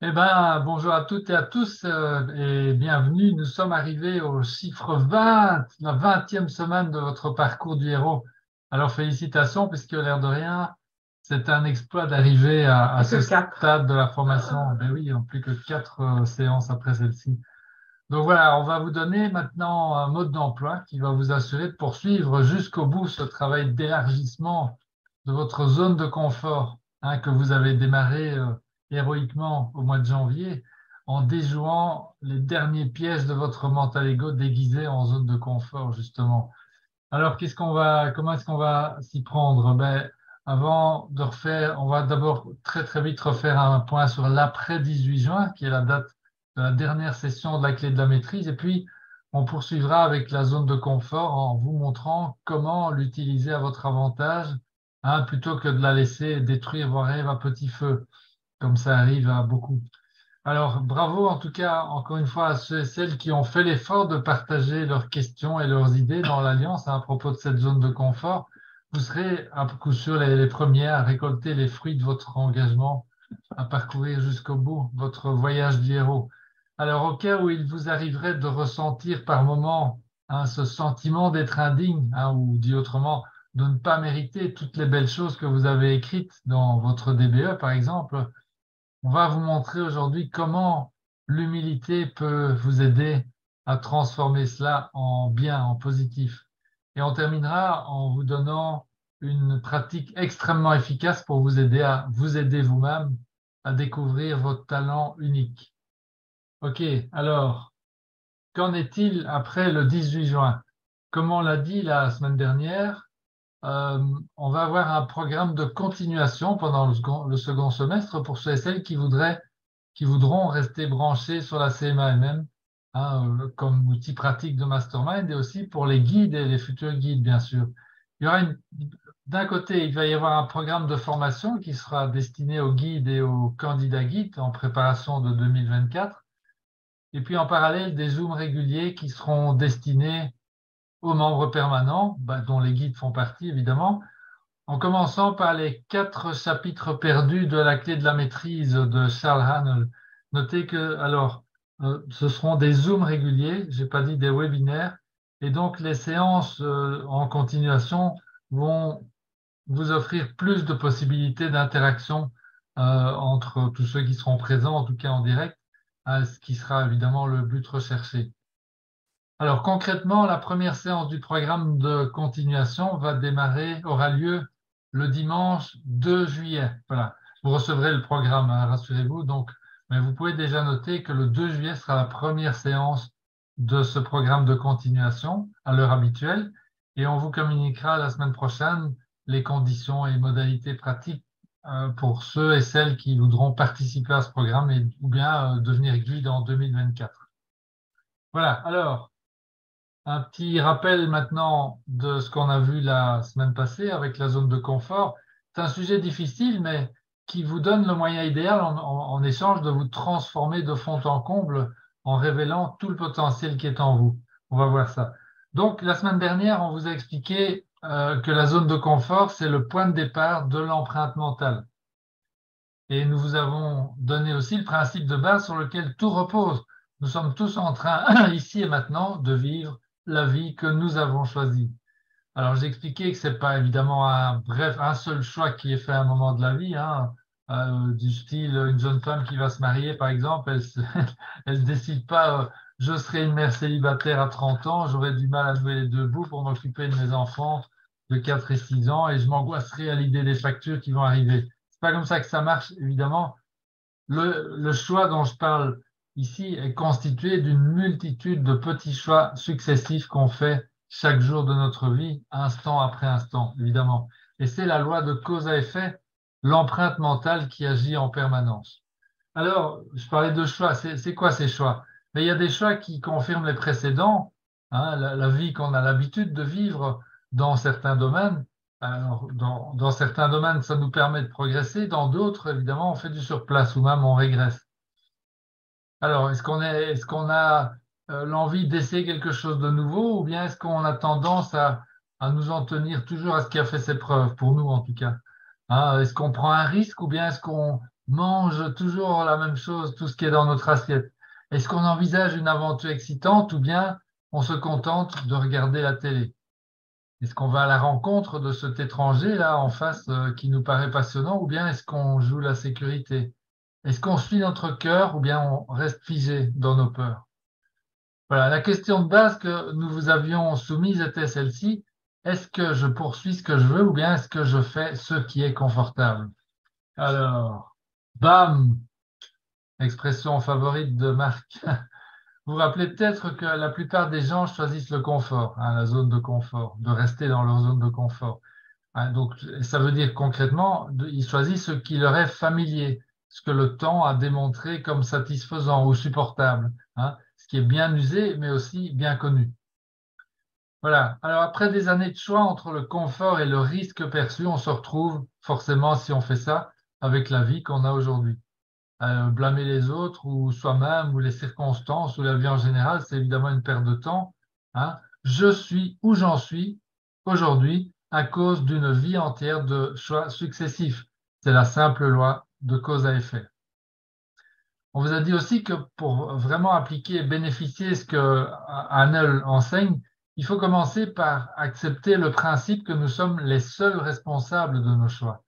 Eh ben, bonjour à toutes et à tous et bienvenue. Nous sommes arrivés au chiffre 20, la 20e semaine de votre parcours du héros. Alors félicitations, puisque l'air de rien, c'est un exploit d'arriver à Plus ce que quatre. stade de la formation. Ben oui, en plus que quatre séances après celle-ci. Donc voilà, on va vous donner maintenant un mode d'emploi qui va vous assurer de poursuivre jusqu'au bout ce travail d'élargissement de votre zone de confort, hein, que vous avez démarré héroïquement au mois de janvier en déjouant les derniers pièges de votre mental ego déguisé en zone de confort, justement. Alors, comment est-ce qu'on va s'y prendre? Ben, avant de refaire, on va d'abord très très vite refaire un point sur l'après 18 juin, qui est la date de la dernière session de la clé de la maîtrise. Et puis, on poursuivra avec la zone de confort en vous montrant comment l'utiliser à votre avantage, hein, plutôt que de la laisser détruire vos rêves à petit feu, comme ça arrive à beaucoup. Alors, bravo en tout cas, encore une fois, à ceux et celles qui ont fait l'effort de partager leurs questions et leurs idées dans l'Alliance, hein, à propos de cette zone de confort. Vous serez à coup sûr les premiers à récolter les fruits de votre engagement, à parcourir jusqu'au bout votre voyage du héros. Alors, au cas où il vous arriverait de ressentir par moment, hein, ce sentiment d'être indigne, hein, ou dit autrement, de ne pas mériter toutes les belles choses que vous avez écrites dans votre DBE, par exemple, on va vous montrer aujourd'hui comment l'humilité peut vous aider à transformer cela en bien, en positif. Et on terminera en vous donnant une pratique extrêmement efficace pour vous aider à vous aider vous-même à découvrir votre talent unique. OK, alors, qu'en est-il après le 18 juin? Comme on l'a dit la semaine dernière, euh, on va avoir un programme de continuation pendant le second semestre pour ceux et celles qui voudront rester branchés sur la CMAMM, hein, comme outil pratique de mastermind et aussi pour les guides et les futurs guides, bien sûr. Il y aura d'un côté, il va y avoir un programme de formation qui sera destiné aux guides et aux candidats guides en préparation de 2024. Et puis en parallèle, des Zooms réguliers qui seront destinés aux membres permanents, bah, dont les guides font partie évidemment, en commençant par les 4 chapitres perdus de la clé de la maîtrise de Charles Haanel. Notez que, alors, ce seront des Zooms réguliers, j'ai pas dit des webinaires, et donc les séances en continuation vont vous offrir plus de possibilités d'interaction entre tous ceux qui seront présents, en tout cas en direct, hein, ce qui sera évidemment le but recherché. Alors concrètement, la première séance du programme de continuation aura lieu le dimanche 2 juillet. Voilà, vous recevrez le programme, hein, rassurez-vous. Donc, mais vous pouvez déjà noter que le 2 juillet sera la première séance de ce programme de continuation à l'heure habituelle, et on vous communiquera la semaine prochaine les conditions et modalités pratiques pour ceux et celles qui voudront participer à ce programme ou bien devenir guide en 2024. Voilà. Alors. Un petit rappel maintenant de ce qu'on a vu la semaine passée avec la zone de confort. C'est un sujet difficile, mais qui vous donne le moyen idéal en échange de vous transformer de fond en comble en révélant tout le potentiel qui est en vous. On va voir ça. Donc, la semaine dernière, on vous a expliqué que la zone de confort, c'est le point de départ de l'empreinte mentale. Et nous vous avons donné aussi le principe de base sur lequel tout repose. Nous sommes tous en train, ici et maintenant, de vivre la vie que nous avons choisie. Alors, j'ai expliqué que c'est pas évidemment un seul choix qui est fait à un moment de la vie, hein, du style une jeune femme qui va se marier, par exemple, elle décide pas, je serai une mère célibataire à 30 ans, j'aurai du mal à jouer les deux bouts pour m'occuper de mes enfants de 4 et 6 ans et je m'angoisserai à l'idée des factures qui vont arriver. C'est pas comme ça que ça marche, évidemment. Le choix dont je parle ici est constitué d'une multitude de petits choix successifs qu'on fait chaque jour de notre vie, instant après instant, évidemment. Et c'est la loi de cause à effet, l'empreinte mentale qui agit en permanence. Alors, je parlais de choix. C'est quoi ces choix? Mais il y a des choix qui confirment les précédents, hein, la vie qu'on a l'habitude de vivre dans certains domaines. Alors, dans certains domaines, ça nous permet de progresser. Dans d'autres, évidemment, on fait du surplace ou même on régresse. Alors, est-ce qu'on a l'envie d'essayer quelque chose de nouveau ou bien est-ce qu'on a tendance à nous en tenir toujours à ce qui a fait ses preuves, pour nous en tout cas? Hein, est-ce qu'on prend un risque ou bien est-ce qu'on mange toujours la même chose, tout ce qui est dans notre assiette? Est-ce qu'on envisage une aventure excitante ou bien on se contente de regarder la télé? Est-ce qu'on va à la rencontre de cet étranger là en face qui nous paraît passionnant ou bien est-ce qu'on joue la sécurité? Est-ce qu'on suit notre cœur ou bien on reste figé dans nos peurs? Voilà, la question de base que nous vous avions soumise était celle-ci. Est-ce que je poursuis ce que je veux ou bien est-ce que je fais ce qui est confortable? Alors, bam, expression favorite de Marc. Vous vous rappelez peut-être que la plupart des gens choisissent le confort, hein, la zone de confort, de rester dans leur zone de confort. Hein, donc, ça veut dire concrètement, ils choisissent ce qui leur est familier, ce que le temps a démontré comme satisfaisant ou supportable, hein, ce qui est bien usé, mais aussi bien connu. Voilà. Alors, après des années de choix entre le confort et le risque perçu, on se retrouve forcément, si on fait ça, avec la vie qu'on a aujourd'hui. Blâmer les autres ou soi-même ou les circonstances ou la vie en général, c'est évidemment une perte de temps. Hein. Je suis où j'en suis aujourd'hui à cause d'une vie entière de choix successifs. C'est la simple loi de cause à effet. On vous a dit aussi que pour vraiment appliquer et bénéficier ce que Hanel enseigne, il faut commencer par accepter le principe que nous sommes les seuls responsables de nos choix.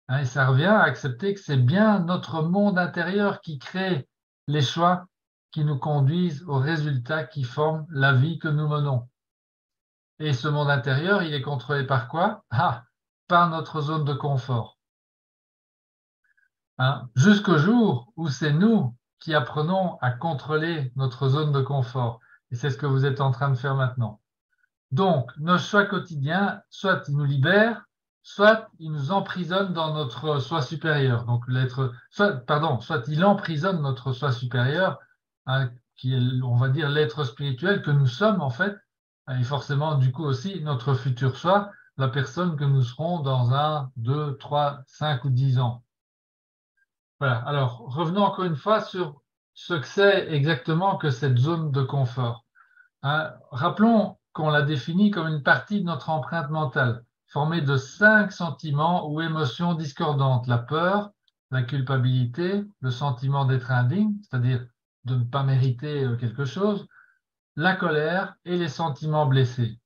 Hein, et ça revient à accepter que c'est bien notre monde intérieur qui crée les choix qui nous conduisent aux résultats qui forment la vie que nous menons. Et ce monde intérieur, il est contrôlé par quoi? Ah, par notre zone de confort. Hein, jusqu'au jour où c'est nous qui apprenons à contrôler notre zone de confort. Et c'est ce que vous êtes en train de faire maintenant. Donc, nos choix quotidiens, soit ils nous libèrent, soit ils nous emprisonnent dans notre soi supérieur. Donc, soit il emprisonne notre soi supérieur, hein, qui est, on va dire, l'être spirituel que nous sommes en fait, et forcément, du coup aussi, notre futur soi, la personne que nous serons dans 1, 2, 3, 5 ou 10 ans. Voilà. Alors, revenons encore une fois sur ce que c'est exactement que cette zone de confort. Hein, rappelons qu'on la définit comme une partie de notre empreinte mentale, formée de 5 sentiments ou émotions discordantes. La peur, la culpabilité, le sentiment d'être indigne, c'est-à-dire de ne pas mériter quelque chose, la colère et les sentiments blessés.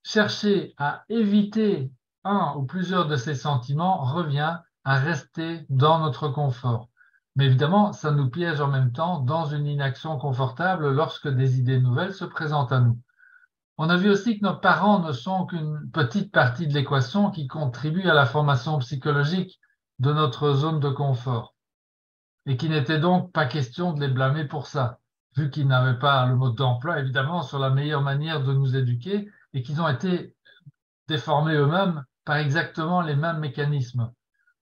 Chercher à éviter un ou plusieurs de ces sentiments revient à rester dans notre confort. Mais évidemment, ça nous piège en même temps dans une inaction confortable lorsque des idées nouvelles se présentent à nous. On a vu aussi que nos parents ne sont qu'une petite partie de l'équation qui contribue à la formation psychologique de notre zone de confort et qu'il n'était donc pas question de les blâmer pour ça, vu qu'ils n'avaient pas le mode d'emploi, évidemment, sur la meilleure manière de nous éduquer et qu'ils ont été déformés eux-mêmes par exactement les mêmes mécanismes.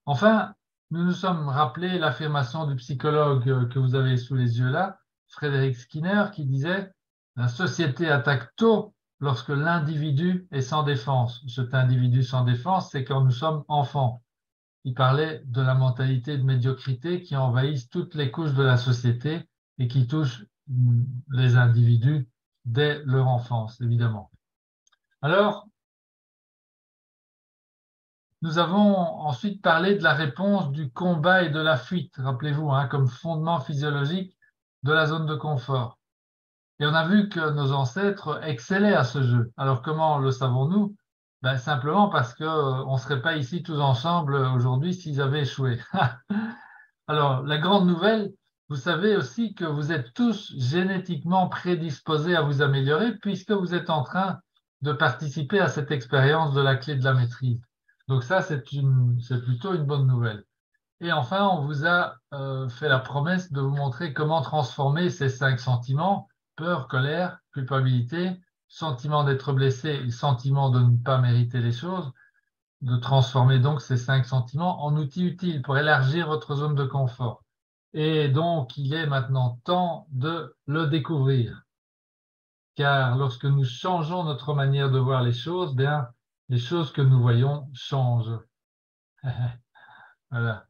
Enfin, nous nous sommes rappelé l'affirmation du psychologue que vous avez sous les yeux là, Frédéric Skinner, qui disait « La société attaque tôt lorsque l'individu est sans défense. Cet individu sans défense, c'est quand nous sommes enfants. » Il parlait de la mentalité de médiocrité qui envahit toutes les couches de la société et qui touche les individus dès leur enfance, évidemment. Alors, nous avons ensuite parlé de la réponse du combat et de la fuite, rappelez-vous, hein, comme fondement physiologique de la zone de confort. Et on a vu que nos ancêtres excellaient à ce jeu. Alors comment le savons-nous? Ben, simplement parce qu'on ne serait pas ici tous ensemble aujourd'hui s'ils avaient échoué. Alors, la grande nouvelle, vous savez aussi que vous êtes tous génétiquement prédisposés à vous améliorer puisque vous êtes en train de participer à cette expérience de la clé de la maîtrise. Donc ça, c'est plutôt une bonne nouvelle. Et enfin, on vous a fait la promesse de vous montrer comment transformer ces 5 sentiments, peur, colère, culpabilité, sentiment d'être blessé et sentiment de ne pas mériter les choses, de transformer donc ces 5 sentiments en outils utiles pour élargir votre zone de confort. Et donc, il est maintenant temps de le découvrir. Car lorsque nous changeons notre manière de voir les choses, bien, les choses que nous voyons changent. Voilà.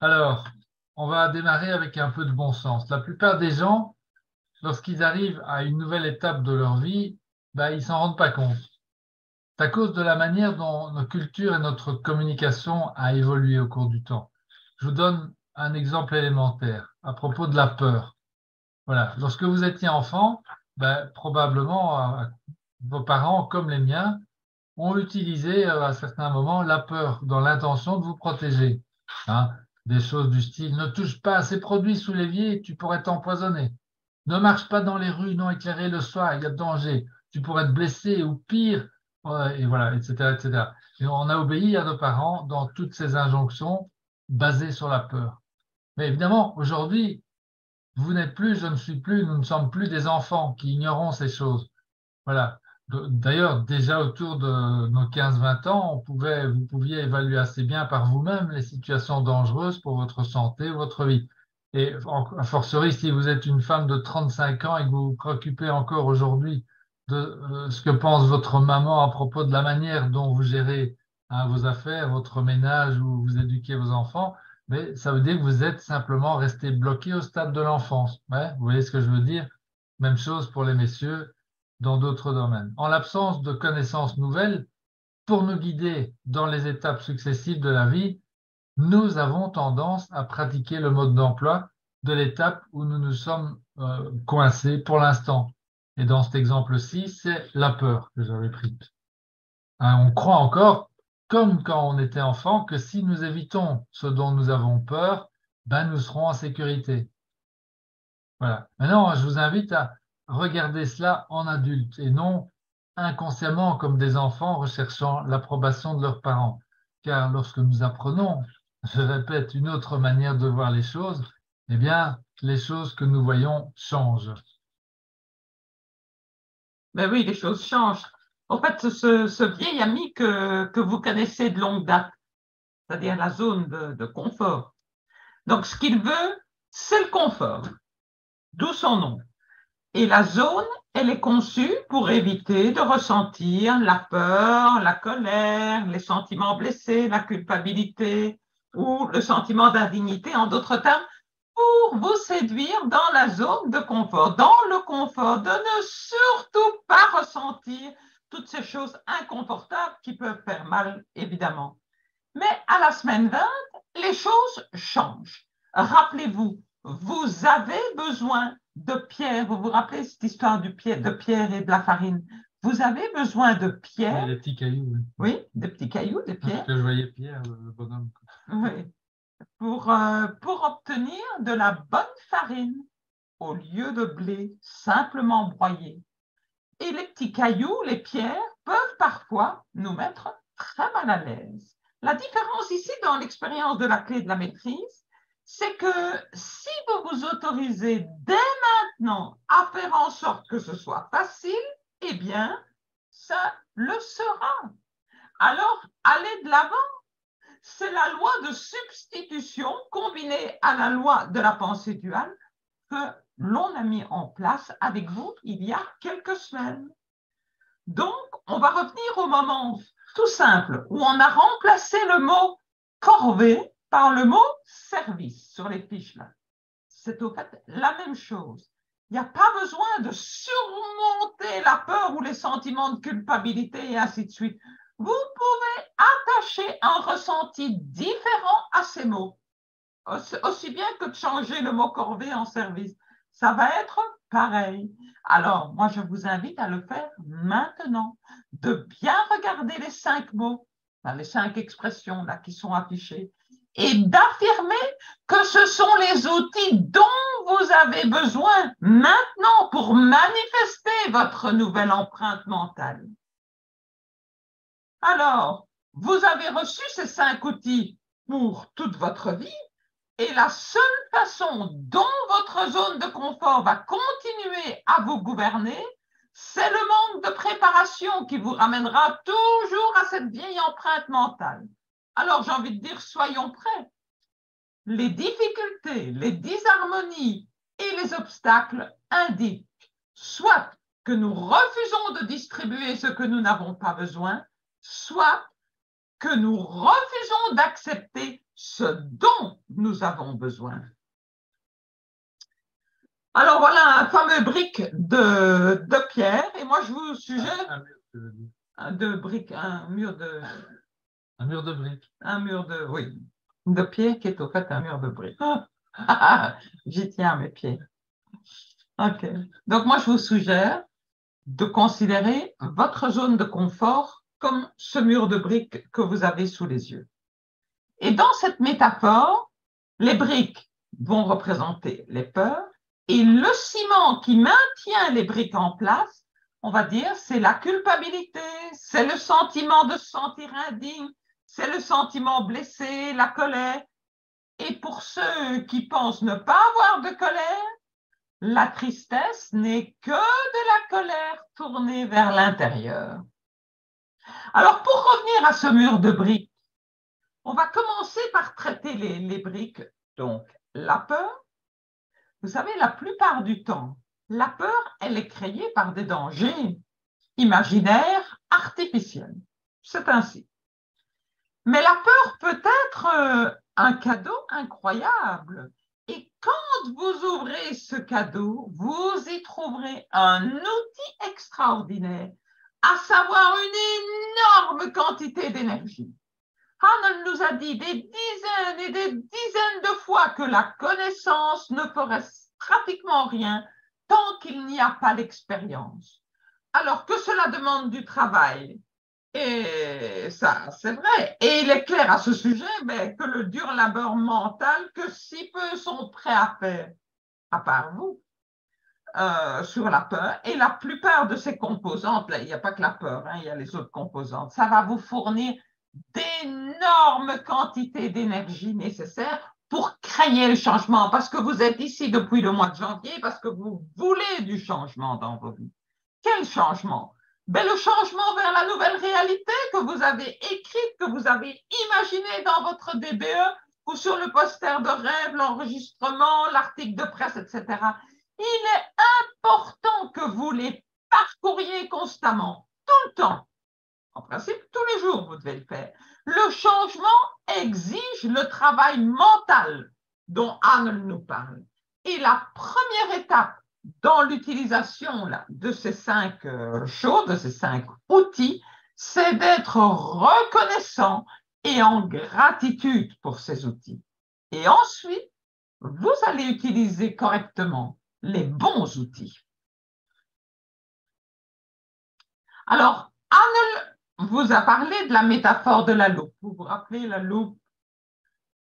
Alors, on va démarrer avec un peu de bon sens. La plupart des gens, lorsqu'ils arrivent à une nouvelle étape de leur vie, ben, ils s'en rendent pas compte. C'est à cause de la manière dont nos cultures et notre communication a évolué au cours du temps. Je vous donne un exemple élémentaire à propos de la peur. Voilà. Lorsque vous étiez enfant, ben, probablement vos parents, comme les miens, ont utilisé à certains moments la peur dans l'intention de vous protéger. Hein. Des choses du style ne touche pas à ces produits sous l'évier, tu pourrais t'empoisonner. Ne marche pas dans les rues non éclairées le soir, il y a danger. Tu pourrais te blesser ou pire, et voilà, etc., etc. Et on a obéi à nos parents dans toutes ces injonctions basées sur la peur. Mais évidemment, aujourd'hui, vous n'êtes plus, je ne suis plus, nous ne sommes plus des enfants qui ignorons ces choses. Voilà. D'ailleurs, déjà autour de nos 15-20 ans, vous pouviez évaluer assez bien par vous-même les situations dangereuses pour votre santé ou votre vie. Et a fortiori, si vous êtes une femme de 35 ans et que vous vous préoccupez encore aujourd'hui de ce que pense votre maman à propos de la manière dont vous gérez hein, vos affaires, votre ménage ou vous éduquez vos enfants, mais ça veut dire que vous êtes simplement resté bloqué au stade de l'enfance. Ouais, vous voyez ce que je veux dire? Même chose pour les messieurs dans d'autres domaines. En l'absence de connaissances nouvelles, pour nous guider dans les étapes successives de la vie, nous avons tendance à pratiquer le mode d'emploi de l'étape où nous nous sommes coincés pour l'instant. Et dans cet exemple-ci, c'est la peur que j'avais prise. Hein, on croit encore, comme quand on était enfant, que si nous évitons ce dont nous avons peur, ben nous serons en sécurité. Voilà. Maintenant, je vous invite à regarder cela en adulte et non inconsciemment comme des enfants recherchant l'approbation de leurs parents. Car lorsque nous apprenons, je répète, une autre manière de voir les choses, eh bien, les choses que nous voyons changent. Ben oui, les choses changent. En fait, ce vieil ami que vous connaissez de longue date, c'est-à-dire la zone de confort. Donc, ce qu'il veut, c'est le confort, d'où son nom. Et la zone, elle est conçue pour éviter de ressentir la peur, la colère, les sentiments blessés, la culpabilité ou le sentiment d'indignité, en d'autres termes, pour vous séduire dans la zone de confort, dans le confort, de ne surtout pas ressentir toutes ces choses inconfortables qui peuvent faire mal, évidemment. Mais à la semaine 20, les choses changent. Rappelez-vous, vous avez besoin de pierre. Vous vous rappelez cette histoire de pierre et de la farine? Vous avez besoin de pierre. Des petits cailloux. Oui, des petits cailloux, des pierres. Parce que je voyais Pierre, le bonhomme. Oui. Pour obtenir de la bonne farine au lieu de blé simplement broyé. Et les petits cailloux, les pierres, peuvent parfois nous mettre très mal à l'aise. La différence ici dans l'expérience de la clé de la maîtrise, c'est que si vous vous autorisez dès maintenant à faire en sorte que ce soit facile, eh bien, ça le sera. Alors, allez de l'avant. C'est la loi de substitution combinée à la loi de la pensée duale que l'on a mis en place avec vous il y a quelques semaines. Donc, on va revenir au moment tout simple où on a remplacé le mot corvée par le mot service sur les fiches là. C'est au fait la même chose. Il n'y a pas besoin de surmonter la peur ou les sentiments de culpabilité et ainsi de suite. Vous pouvez attacher un ressenti différent à ces mots, aussi bien que de changer le mot corvée en service. Ça va être pareil. Alors, moi, je vous invite à le faire maintenant, de bien regarder les 5 mots, les 5 expressions là qui sont affichées, et d'affirmer que ce sont les outils dont vous avez besoin maintenant pour manifester votre nouvelle empreinte mentale. Alors, vous avez reçu ces 5 outils pour toute votre vie et la seule façon dont votre zone de confort va continuer à vous gouverner, c'est le manque de préparation qui vous ramènera toujours à cette vieille empreinte mentale. Alors, j'ai envie de dire, soyons prêts. Les difficultés, les disharmonies et les obstacles indiquent soit que nous refusons de distribuer ce que nous n'avons pas besoin, soit que nous refusons d'accepter ce dont nous avons besoin. Alors voilà un fameux brique de pierre, et moi je vous suggère un mur de Un mur de briques. oui. de pied qui est au fait un mur de briques. J'y tiens à mes pieds. OK. Donc, moi, je vous suggère de considérer votre zone de confort comme ce mur de briques que vous avez sous les yeux. Et dans cette métaphore, les briques vont représenter les peurs et le ciment qui maintient les briques en place, on va dire, c'est la culpabilité, c'est le sentiment de se sentir indigne, c'est le sentiment blessé, la colère. Et pour ceux qui pensent ne pas avoir de colère, la tristesse n'est que de la colère tournée vers l'intérieur. Alors, pour revenir à ce mur de briques, on va commencer par traiter les briques. Donc, la peur, vous savez, la plupart du temps, la peur, elle est créée par des dangers imaginaires, artificiels. C'est ainsi. Mais la peur peut être un cadeau incroyable. Et quand vous ouvrez ce cadeau, vous y trouverez un outil extraordinaire, à savoir une énorme quantité d'énergie. Arnold nous a dit des dizaines et des dizaines de fois que la connaissance ne ferait pratiquement rien tant qu'il n'y a pas l'expérience. Alors que cela demande du travail. Et ça, c'est vrai. Et il est clair à ce sujet que le dur labeur mental que si peu sont prêts à faire, à part vous, sur la peur. Et la plupart de ces composantes, là, il n'y a pas que la peur, il y a les autres composantes, ça va vous fournir d'énormes quantités d'énergie nécessaires pour créer le changement, parce que vous êtes ici depuis le mois de janvier, parce que vous voulez du changement dans vos vies. Quel changement? Le changement vers la nouvelle réalité que vous avez écrite, que vous avez imaginée dans votre DBE ou sur le poster de rêve, l'enregistrement, l'article de presse, etc. Il est important que vous les parcouriez constamment, tout le temps. En principe, tous les jours, vous devez le faire. Le changement exige le travail mental dont Anne nous parle. Et la première étape dans l'utilisation de ces 5 choses, de ces 5 outils, c'est d'être reconnaissant et en gratitude pour ces outils. Et ensuite, vous allez utiliser correctement les bons outils. Alors, Anne vous a parlé de la métaphore de la loupe. Vous vous rappelez la loupe?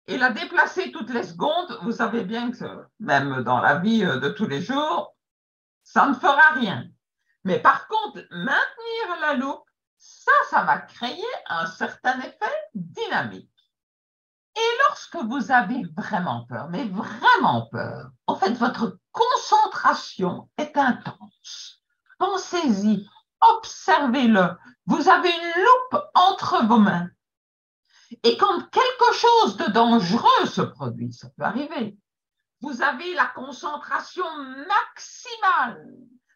Et la déplacer toutes les secondes, vous savez bien que même dans la vie de tous les jours, ça ne fera rien. Mais par contre, maintenir la loupe, ça va créer un certain effet dynamique. Et lorsque vous avez vraiment peur, mais vraiment peur, en fait, votre concentration est intense. Pensez-y, observez-le. Vous avez une loupe entre vos mains. Et quand quelque chose de dangereux se produit, ça peut arriver, vous avez la concentration maximale,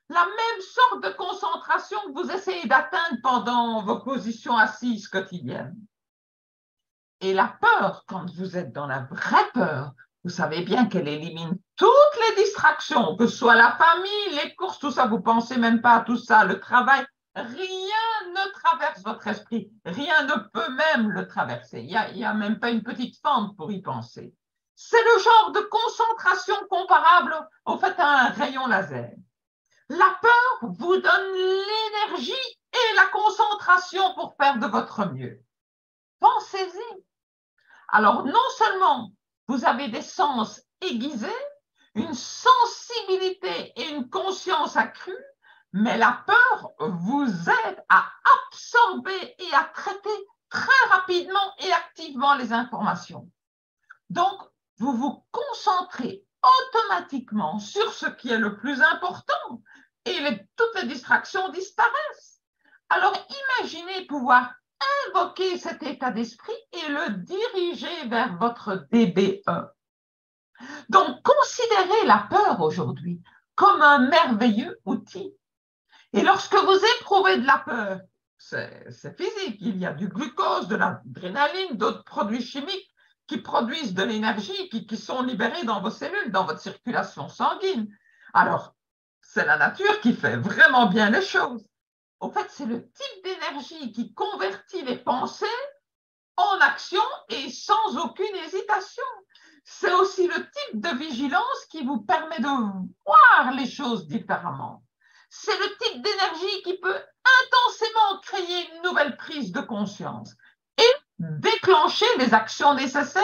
la même sorte de concentration que vous essayez d'atteindre pendant vos positions assises quotidiennes. Et la peur, quand vous êtes dans la vraie peur, vous savez bien qu'elle élimine toutes les distractions, que ce soit la famille, les courses, tout ça, vous ne pensez même pas à tout ça, le travail, rien ne traverse votre esprit, rien ne peut même le traverser. Il n'y a même pas une petite fente pour y penser. C'est le genre de concentration comparable au fait à un rayon laser. La peur vous donne l'énergie et la concentration pour faire de votre mieux. Pensez-y. Alors, non seulement vous avez des sens aiguisés, une sensibilité et une conscience accrue, mais la peur vous aide à absorber et à traiter très rapidement et activement les informations. Donc, vous vous concentrez automatiquement sur ce qui est le plus important et toutes les distractions disparaissent. Alors, imaginez pouvoir invoquer cet état d'esprit et le diriger vers votre DBE. Donc, considérez la peur aujourd'hui comme un merveilleux outil. Et lorsque vous éprouvez de la peur, c'est physique, il y a du glucose, de l'adrénaline, d'autres produits chimiques qui produisent de l'énergie, qui sont libérés dans vos cellules, dans votre circulation sanguine. Alors, c'est la nature qui fait vraiment bien les choses. En fait, c'est le type d'énergie qui convertit les pensées en action et sans aucune hésitation. C'est aussi le type de vigilance qui vous permet de voir les choses différemment. C'est le type d'énergie qui peut intensément créer une nouvelle prise de conscience et déclencher les actions nécessaires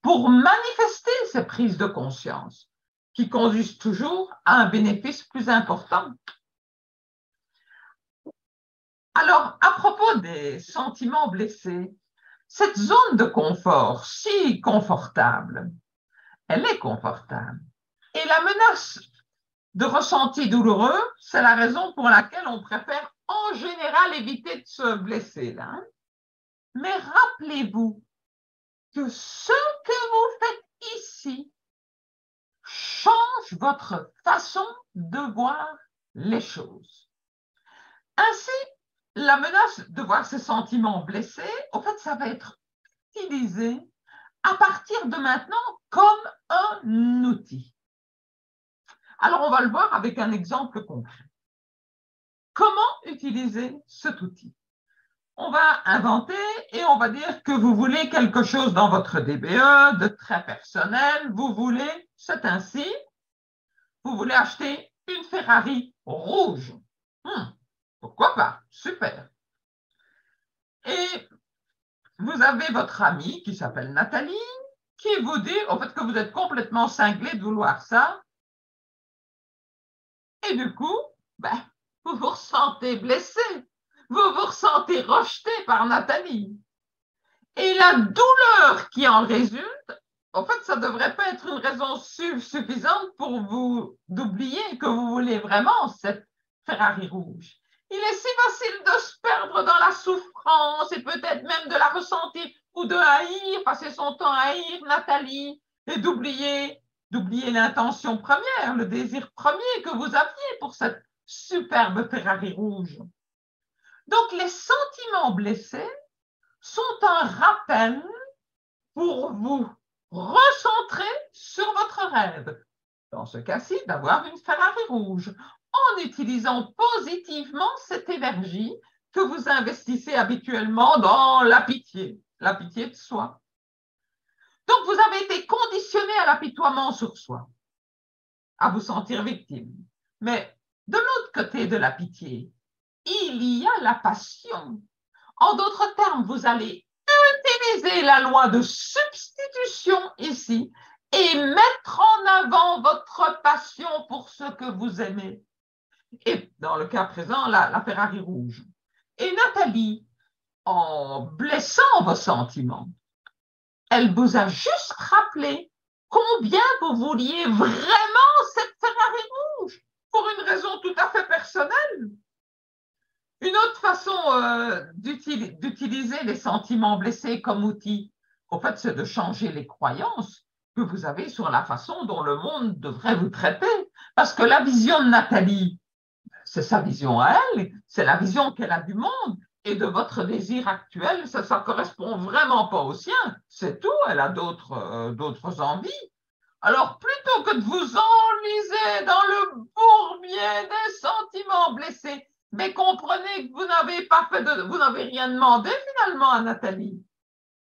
pour manifester ces prises de conscience qui conduisent toujours à un bénéfice plus important. Alors, à propos des sentiments blessés, cette zone de confort si confortable, elle est confortable. Et la menace de ressentis douloureux, c'est la raison pour laquelle on préfère en général éviter de se blesser là. Mais rappelez-vous que ce que vous faites ici change votre façon de voir les choses. Ainsi, la menace de voir ces sentiments blessés, en fait, ça va être utilisé à partir de maintenant comme un outil. Alors, on va le voir avec un exemple concret. Comment utiliser cet outil? On va inventer et on va dire que vous voulez quelque chose dans votre DBE de très personnel. Vous voulez, c'est ainsi, vous voulez acheter une Ferrari rouge. Pourquoi pas? Super. Et vous avez votre amie qui s'appelle Nathalie qui vous dit en fait que vous êtes complètement cinglé de vouloir ça. Et du coup, vous vous ressentez blessé, vous vous ressentez rejeté par Nathalie. Et la douleur qui en résulte, en fait, ça ne devrait pas être une raison suffisante pour vous d'oublier que vous voulez vraiment cette Ferrari rouge. Il est si facile de se perdre dans la souffrance et peut-être même de la ressentir ou de haïr, passer son temps à haïr Nathalie et d'oublier l'intention première, le désir premier que vous aviez pour cette superbe Ferrari rouge. Donc, les sentiments blessés sont un rappel pour vous recentrer sur votre rêve. Dans ce cas-ci, d'avoir une Ferrari rouge, en utilisant positivement cette énergie que vous investissez habituellement dans la pitié de soi. Donc, vous avez été conditionné à l'apitoiement sur soi, à vous sentir victime. Mais de l'autre côté de la pitié, il y a la passion. En d'autres termes, vous allez utiliser la loi de substitution ici et mettre en avant votre passion pour ce que vous aimez. Et dans le cas présent, la Ferrari rouge. Et Nathalie, en blessant vos sentiments, elle vous a juste rappelé combien vous vouliez vraiment cette Ferrari rouge pour une raison tout à fait personnelle. Une autre façon d'utiliser les sentiments blessés comme outil, en fait, c'est de changer les croyances que vous avez sur la façon dont le monde devrait vous traiter. Parce que la vision de Nathalie, c'est sa vision à elle, c'est la vision qu'elle a du monde. Et de votre désir actuel, ça ne correspond vraiment pas au sien. C'est tout, elle a d'autres envies. Alors, plutôt que de vous enliser dans le bourbier des sentiments blessés, mais comprenez que vous n'avez rien demandé finalement à Nathalie.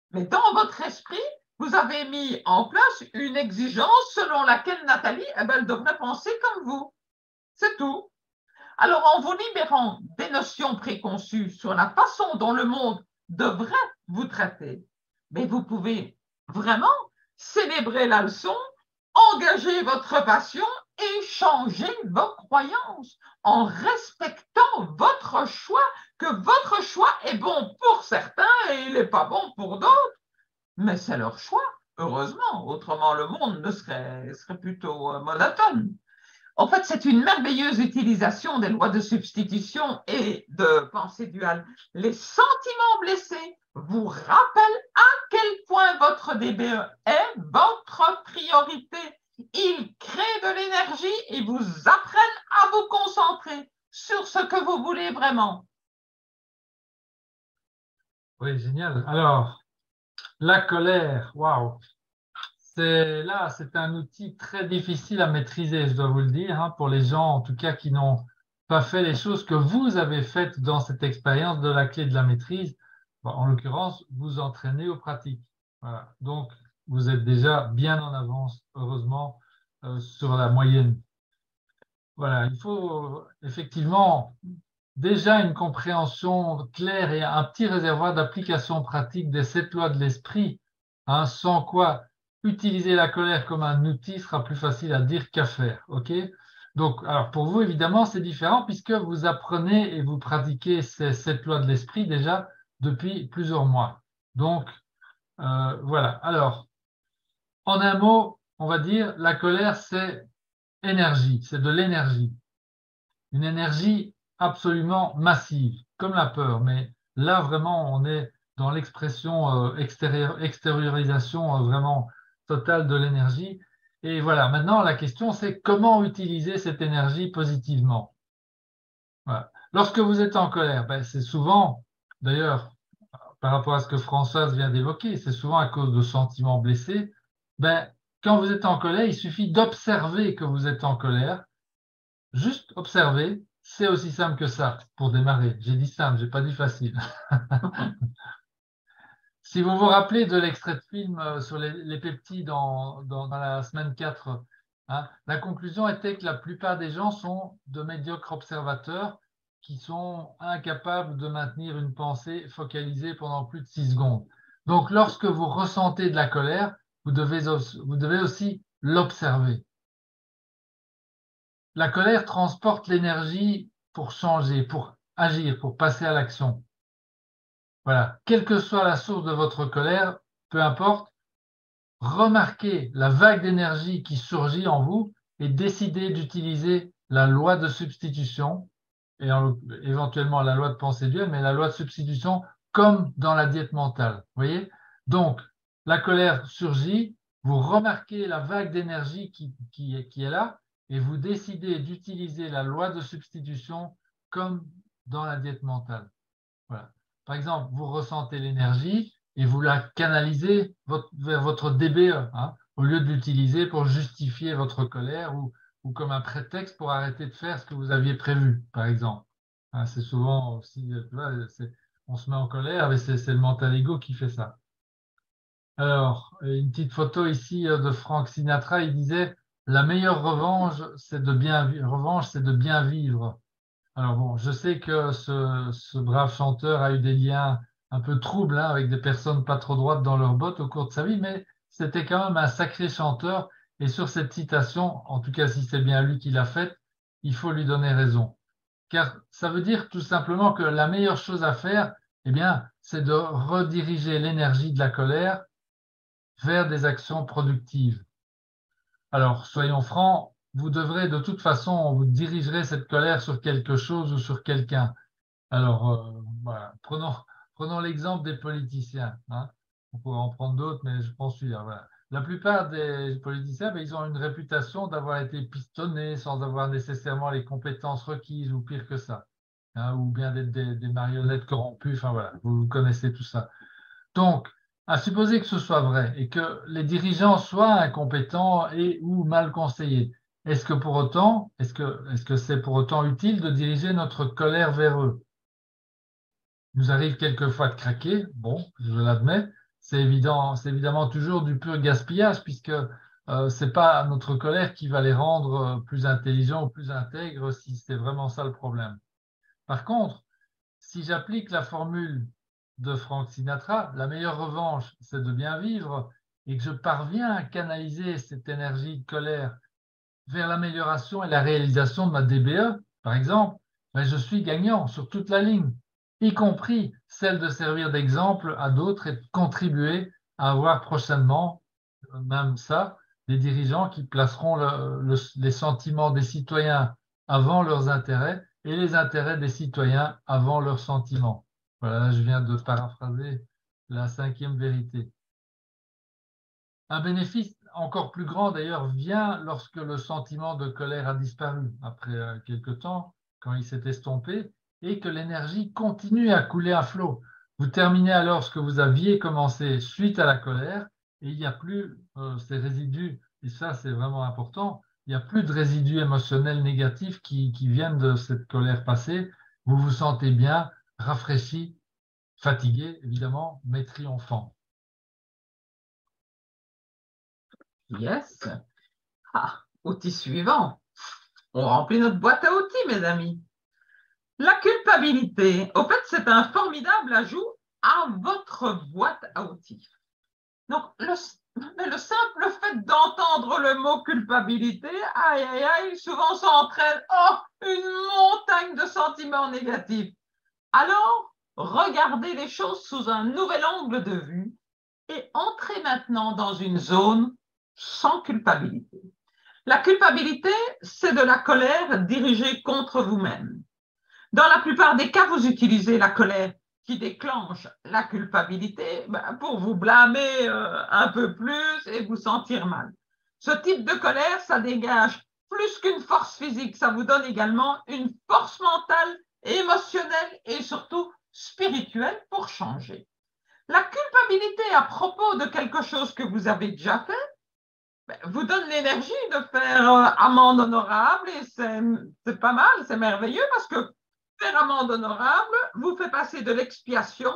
Mais dans votre esprit, vous avez mis en place une exigence selon laquelle Nathalie, elle devrait penser comme vous. C'est tout. Alors, en vous libérant des notions préconçues sur la façon dont le monde devrait vous traiter, mais vous pouvez vraiment célébrer la leçon, engager votre passion et changer vos croyances en respectant votre choix, que votre choix est bon pour certains et il n'est pas bon pour d'autres. Mais c'est leur choix, heureusement, autrement le monde serait plutôt monotone. En fait, c'est une merveilleuse utilisation des lois de substitution et de pensée duale. Les sentiments blessés vous rappellent à quel point votre DBE est votre priorité. Ils créent de l'énergie et vous apprennent à vous concentrer sur ce que vous voulez vraiment. Oui, génial. Alors, la colère, waouh! C'est un outil très difficile à maîtriser, je dois vous le dire, hein, pour les gens, en tout cas, qui n'ont pas fait les choses que vous avez faites dans cette expérience de la clé de la maîtrise. Bon, en l'occurrence, vous entraînez aux pratiques. Voilà. Donc, vous êtes déjà bien en avance, heureusement, sur la moyenne. Voilà, il faut effectivement déjà une compréhension claire et un petit réservoir d'application pratique des 7 lois de l'esprit, hein, sans quoi utiliser la colère comme un outil sera plus facile à dire qu'à faire. OK? Donc, alors pour vous, évidemment, c'est différent puisque vous apprenez et vous pratiquez ces 7 lois de l'esprit déjà depuis plusieurs mois. Donc, voilà. Alors, en un mot, on va dire, la colère, c'est énergie, c'est de l'énergie. Une énergie absolument massive, comme la peur, mais là vraiment on est dans l'expression extériorisation vraiment totale de l'énergie. Et voilà, maintenant la question c'est comment utiliser cette énergie positivement. Voilà. Lorsque vous êtes en colère, ben, c'est souvent, d'ailleurs, par rapport à ce que Françoise vient d'évoquer, c'est souvent à cause de sentiments blessés. Ben, quand vous êtes en colère, il suffit d'observer que vous êtes en colère. Juste observer, c'est aussi simple que ça pour démarrer. J'ai dit simple, j'ai pas dit facile. Si vous vous rappelez de l'extrait de film sur les peptides dans la semaine 4, hein, la conclusion était que la plupart des gens sont de médiocres observateurs qui sont incapables de maintenir une pensée focalisée pendant plus de 6 secondes. Donc, lorsque vous ressentez de la colère, vous devez aussi l'observer. La colère transporte l'énergie pour changer, pour agir, pour passer à l'action. Voilà. Quelle que soit la source de votre colère, peu importe, remarquez la vague d'énergie qui surgit en vous et décidez d'utiliser la loi de substitution et éventuellement la loi de pensée duelle, mais la loi de substitution comme dans la diète mentale. Vous voyez? Donc, la colère surgit, vous remarquez la vague d'énergie qui est là et vous décidez d'utiliser la loi de substitution comme dans la diète mentale. Voilà. Par exemple, vous ressentez l'énergie et vous la canalisez vers votre DBE, hein, au lieu de l'utiliser pour justifier votre colère ou comme un prétexte pour arrêter de faire ce que vous aviez prévu, par exemple. Hein, c'est souvent aussi, tu vois, on se met en colère, mais c'est le mental ego qui fait ça. Alors, une petite photo ici de Frank Sinatra, il disait, la meilleure revanche, c'est de bien vivre. Alors bon, je sais que ce brave chanteur a eu des liens un peu troubles, hein, avec des personnes pas trop droites dans leurs bottes au cours de sa vie, mais c'était quand même un sacré chanteur. Et sur cette citation, en tout cas si c'est bien lui qui l'a faite, il faut lui donner raison. Car ça veut dire tout simplement que la meilleure chose à faire, eh bien, c'est de rediriger l'énergie de la colère vers des actions productives. Alors, soyons francs, vous devrez de toute façon, vous dirigerez cette colère sur quelque chose ou sur quelqu'un. Alors, voilà. Prenons l'exemple des politiciens, hein. On pourrait en prendre d'autres, mais je pense celui-là. Voilà. La plupart des politiciens, ben, ils ont une réputation d'avoir été pistonnés sans avoir nécessairement les compétences requises ou pire que ça, hein, ou bien d'être des marionnettes corrompues. Enfin voilà, vous connaissez tout ça. Donc, à supposer que ce soit vrai et que les dirigeants soient incompétents et ou mal conseillés, est-ce que c'est pour autant utile de diriger notre colère vers eux? Il nous arrive quelquefois de craquer, bon, je l'admets, c'est évident, c'est évidemment toujours du pur gaspillage puisque c'est pas notre colère qui va les rendre plus intelligents ou plus intègres si c'est vraiment ça le problème. Par contre, si j'applique la formule de Frank Sinatra, la meilleure revanche, c'est de bien vivre, et que je parviens à canaliser cette énergie de colère vers l'amélioration et la réalisation de ma DBE, par exemple, ben je suis gagnant sur toute la ligne, y compris celle de servir d'exemple à d'autres et de contribuer à avoir prochainement, même ça, des dirigeants qui placeront les sentiments des citoyens avant leurs intérêts et les intérêts des citoyens avant leurs sentiments. Voilà, là, je viens de paraphraser la 5e vérité. Un bénéfice encore plus grand, d'ailleurs, vient lorsque le sentiment de colère a disparu après quelque temps, quand il s'est estompé, et que l'énergie continue à couler à flot. Vous terminez alors ce que vous aviez commencé suite à la colère, et il n'y a plus ces résidus, et ça c'est vraiment important, il n'y a plus de résidus émotionnels négatifs qui viennent de cette colère passée. Vous vous sentez bien, rafraîchi, fatigué, évidemment, mais triomphant. Yes. Ah, outil suivant. On remplit notre boîte à outils, mes amis. La culpabilité, au fait, c'est un formidable ajout à votre boîte à outils. Donc, le simple fait d'entendre le mot culpabilité, aïe, aïe, aïe, souvent ça entraîne une montagne de sentiments négatifs. Alors, regardez les choses sous un nouvel angle de vue et entrez maintenant dans une zone sans culpabilité. La culpabilité, c'est de la colère dirigée contre vous-même. Dans la plupart des cas, vous utilisez la colère qui déclenche la culpabilité pour vous blâmer un peu plus et vous sentir mal. Ce type de colère, ça dégage plus qu'une force physique, ça vous donne également une force mentale, émotionnelle et surtout spirituelle pour changer. La culpabilité à propos de quelque chose que vous avez déjà fait vous donne l'énergie de faire amende honorable et c'est pas mal, c'est merveilleux parce que faire amende honorable vous fait passer de l'expiation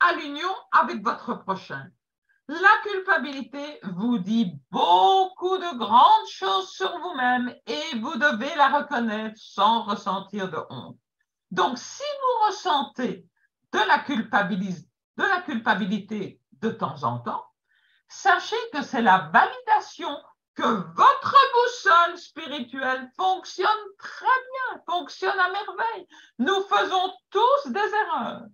à l'union avec votre prochain. La culpabilité vous dit beaucoup de grandes choses sur vous-même et vous devez la reconnaître sans ressentir de honte. Donc, si vous ressentez de la culpabilité de temps en temps, sachez que c'est la validation que votre boussole spirituelle fonctionne très bien, fonctionne à merveille. Nous faisons tous des erreurs.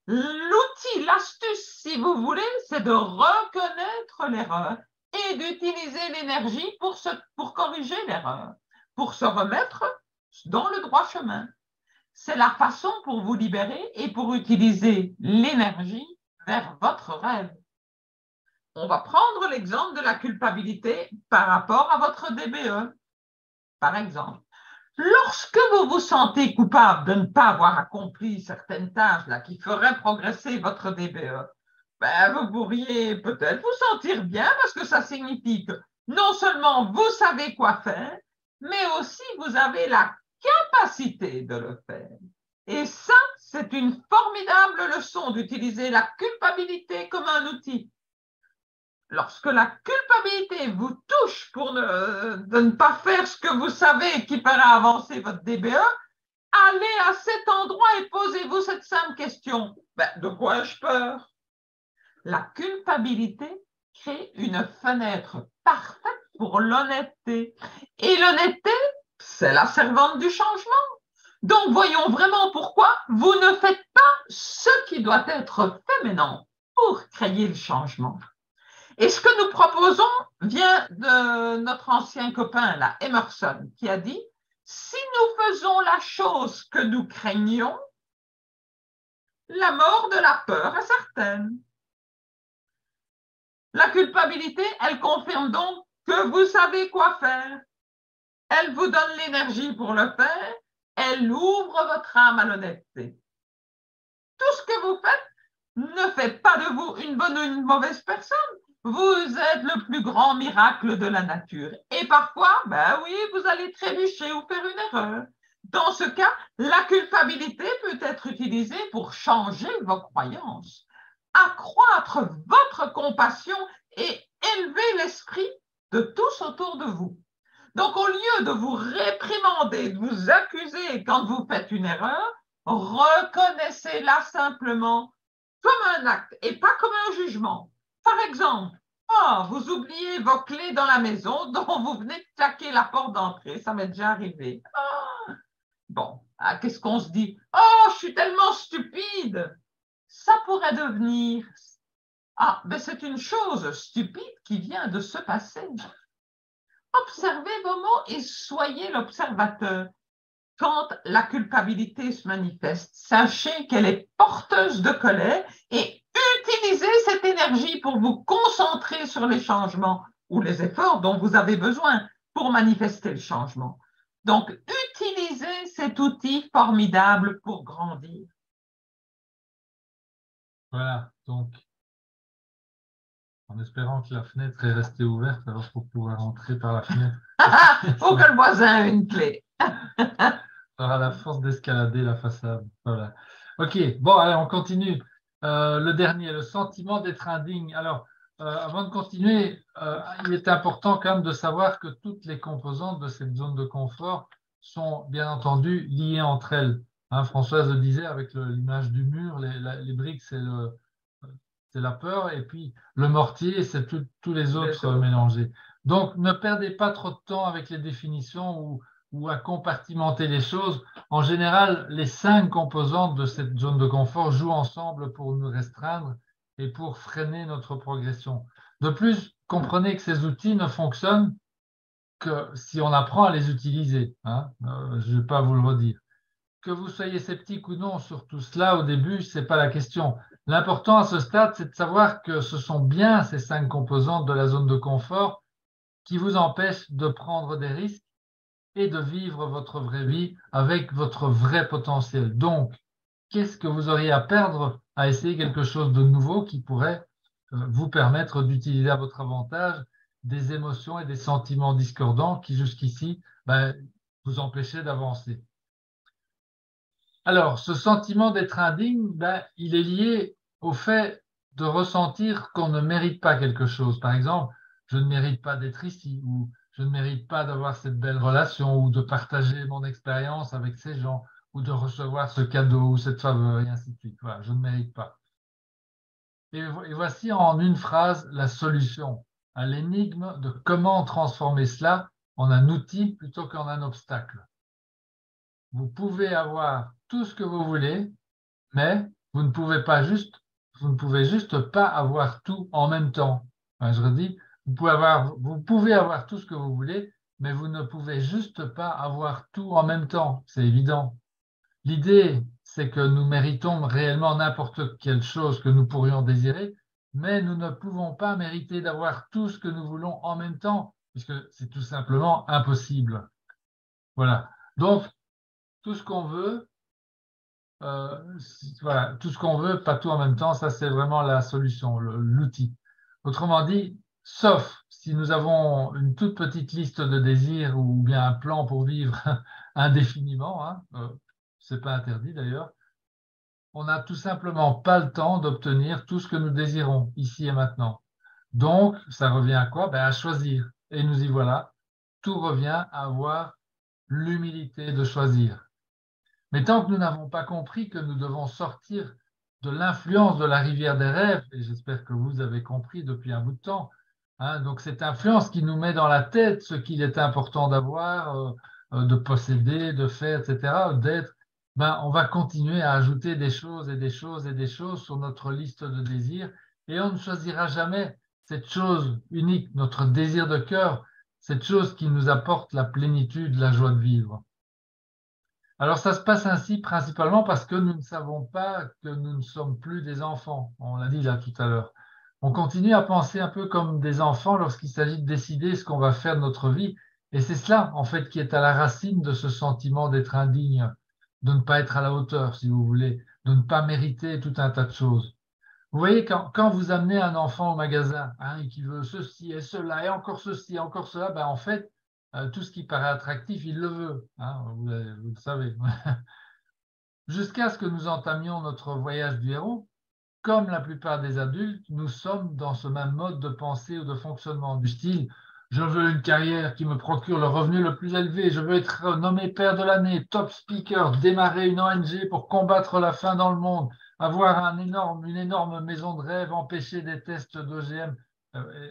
L'outil, l'astuce, si vous voulez, c'est de reconnaître l'erreur et d'utiliser l'énergie pour corriger l'erreur, pour se remettre dans le droit chemin. C'est la façon pour vous libérer et pour utiliser l'énergie vers votre rêve. On va prendre l'exemple de la culpabilité par rapport à votre DBE. Par exemple, lorsque vous vous sentez coupable de ne pas avoir accompli certaines tâches qui feraient progresser votre DBE, vous pourriez peut-être vous sentir bien parce que ça signifie que non seulement vous savez quoi faire, mais aussi vous avez la capacité de le faire. Et ça, c'est une formidable leçon d'utiliser la culpabilité comme un outil. Lorsque la culpabilité vous touche de ne pas faire ce que vous savez qui fera avancer votre DBE, allez à cet endroit et posez-vous cette simple question. De quoi ai-je peur? La culpabilité crée une fenêtre parfaite pour l'honnêteté. Et l'honnêteté, c'est la servante du changement. Donc, voyons vraiment pourquoi vous ne faites pas ce qui doit être fait maintenant pour créer le changement. Et ce que nous proposons vient de notre ancien copain, Emerson, qui a dit « Si nous faisons la chose que nous craignons, la mort de la peur est certaine. » La culpabilité, elle confirme donc que vous savez quoi faire. Elle vous donne l'énergie pour le faire. Elle ouvre votre âme à l'honnêteté. Tout ce que vous faites ne fait pas de vous une bonne ou une mauvaise personne. Vous êtes le plus grand miracle de la nature. Et parfois, oui, vous allez trébucher ou faire une erreur. Dans ce cas, la culpabilité peut être utilisée pour changer vos croyances, accroître votre compassion et élever l'esprit de tous autour de vous. Donc, au lieu de vous réprimander, de vous accuser quand vous faites une erreur, reconnaissez-la simplement comme un acte et pas comme un jugement. Par exemple, vous oubliez vos clés dans la maison dont vous venez de claquer la porte d'entrée. Ça m'est déjà arrivé. Qu'est-ce qu'on se dit? Je suis tellement stupide. Ça pourrait devenir... c'est une chose stupide qui vient de se passer. Observez vos mots et soyez l'observateur. Quand la culpabilité se manifeste, sachez qu'elle est porteuse de colère et utilisez cette énergie pour vous concentrer sur les changements ou les efforts dont vous avez besoin pour manifester le changement. Donc, utilisez cet outil formidable pour grandir. Voilà, donc, en espérant que la fenêtre est restée ouverte, alors pour pouvoir entrer par la fenêtre. Faut que le voisin ait une clé. Ça aura la force d'escalader la façade. Voilà. Ok, bon, allez, on continue. Le dernier, le sentiment d'être indigne. Alors, avant de continuer, il est important quand même de savoir que toutes les composantes de cette zone de confort sont bien entendu liées entre elles. Hein, Françoise le disait avec l'image du mur, les briques, c'est la peur, et puis le mortier, c'est tous les autres mélangés. Donc, ne perdez pas trop de temps avec les définitions ou à compartimenter les choses. En général, les 5 composantes de cette zone de confort jouent ensemble pour nous restreindre et pour freiner notre progression. De plus, comprenez que ces outils ne fonctionnent que si on apprend à les utiliser. Hein. Je ne vais pas vous le redire. Que vous soyez sceptique ou non sur tout cela, au début, ce n'est pas la question. L'important à ce stade, c'est de savoir que ce sont bien ces 5 composantes de la zone de confort qui vous empêchent de prendre des risques et de vivre votre vraie vie avec votre vrai potentiel. Donc, qu'est-ce que vous auriez à perdre à essayer quelque chose de nouveau qui pourrait vous permettre d'utiliser à votre avantage des émotions et des sentiments discordants qui jusqu'ici vous empêchaient d'avancer. Alors, ce sentiment d'être indigne, il est lié au fait de ressentir qu'on ne mérite pas quelque chose. Par exemple, je ne mérite pas d'être ici, ou je ne mérite pas d'avoir cette belle relation, ou de partager mon expérience avec ces gens, ou de recevoir ce cadeau ou cette faveur, et ainsi de suite. Voilà, je ne mérite pas. Et voici en une phrase la solution à l'énigme de comment transformer cela en un outil plutôt qu'en un obstacle. Vous pouvez avoir tout ce que vous voulez, mais vous ne pouvez juste pas avoir tout en même temps. Enfin, je redis, vous pouvez avoir tout ce que vous voulez, mais vous ne pouvez juste pas avoir tout en même temps. C'est évident. L'idée, c'est que nous méritons réellement n'importe quelle chose que nous pourrions désirer, mais nous ne pouvons pas mériter d'avoir tout ce que nous voulons en même temps, puisque c'est tout simplement impossible. Voilà. Donc, tout ce qu'on veut, voilà, tout ce qu'on veut, pas tout en même temps, ça c'est vraiment la solution, l'outil. Autrement dit, sauf si nous avons une toute petite liste de désirs ou bien un plan pour vivre indéfiniment, hein, c'est pas interdit d'ailleurs, on n'a tout simplement pas le temps d'obtenir tout ce que nous désirons ici et maintenant. Donc, ça revient à quoi? À choisir. Et nous y voilà. Tout revient à avoir l'humilité de choisir. Mais tant que nous n'avons pas compris que nous devons sortir de l'influence de la rivière des rêves, et j'espère que vous avez compris depuis un bout de temps, hein, donc cette influence qui nous met dans la tête ce qu'il est important d'avoir, de posséder, de faire, etc., d'être, on va continuer à ajouter des choses et des choses et des choses sur notre liste de désirs, et on ne choisira jamais cette chose unique, notre désir de cœur, cette chose qui nous apporte la plénitude, la joie de vivre. Alors, ça se passe ainsi principalement parce que nous ne savons pas que nous ne sommes plus des enfants. On l'a dit là tout à l'heure. On continue à penser un peu comme des enfants lorsqu'il s'agit de décider ce qu'on va faire de notre vie. Et c'est cela, en fait, qui est à la racine de ce sentiment d'être indigne, de ne pas être à la hauteur, si vous voulez, de ne pas mériter tout un tas de choses. Vous voyez, quand vous amenez un enfant au magasin, hein, et qui veut ceci et cela, et encore ceci, et encore cela, en fait, tout ce qui paraît attractif, il le veut. Hein, vous le savez. Jusqu'à ce que nous entamions notre voyage du héros, comme la plupart des adultes, nous sommes dans ce même mode de pensée ou de fonctionnement du style je veux une carrière qui me procure le revenu le plus élevé, je veux être nommé père de l'année, top speaker, démarrer une ONG pour combattre la faim dans le monde, avoir une énorme maison de rêve, empêcher des tests d'OGM,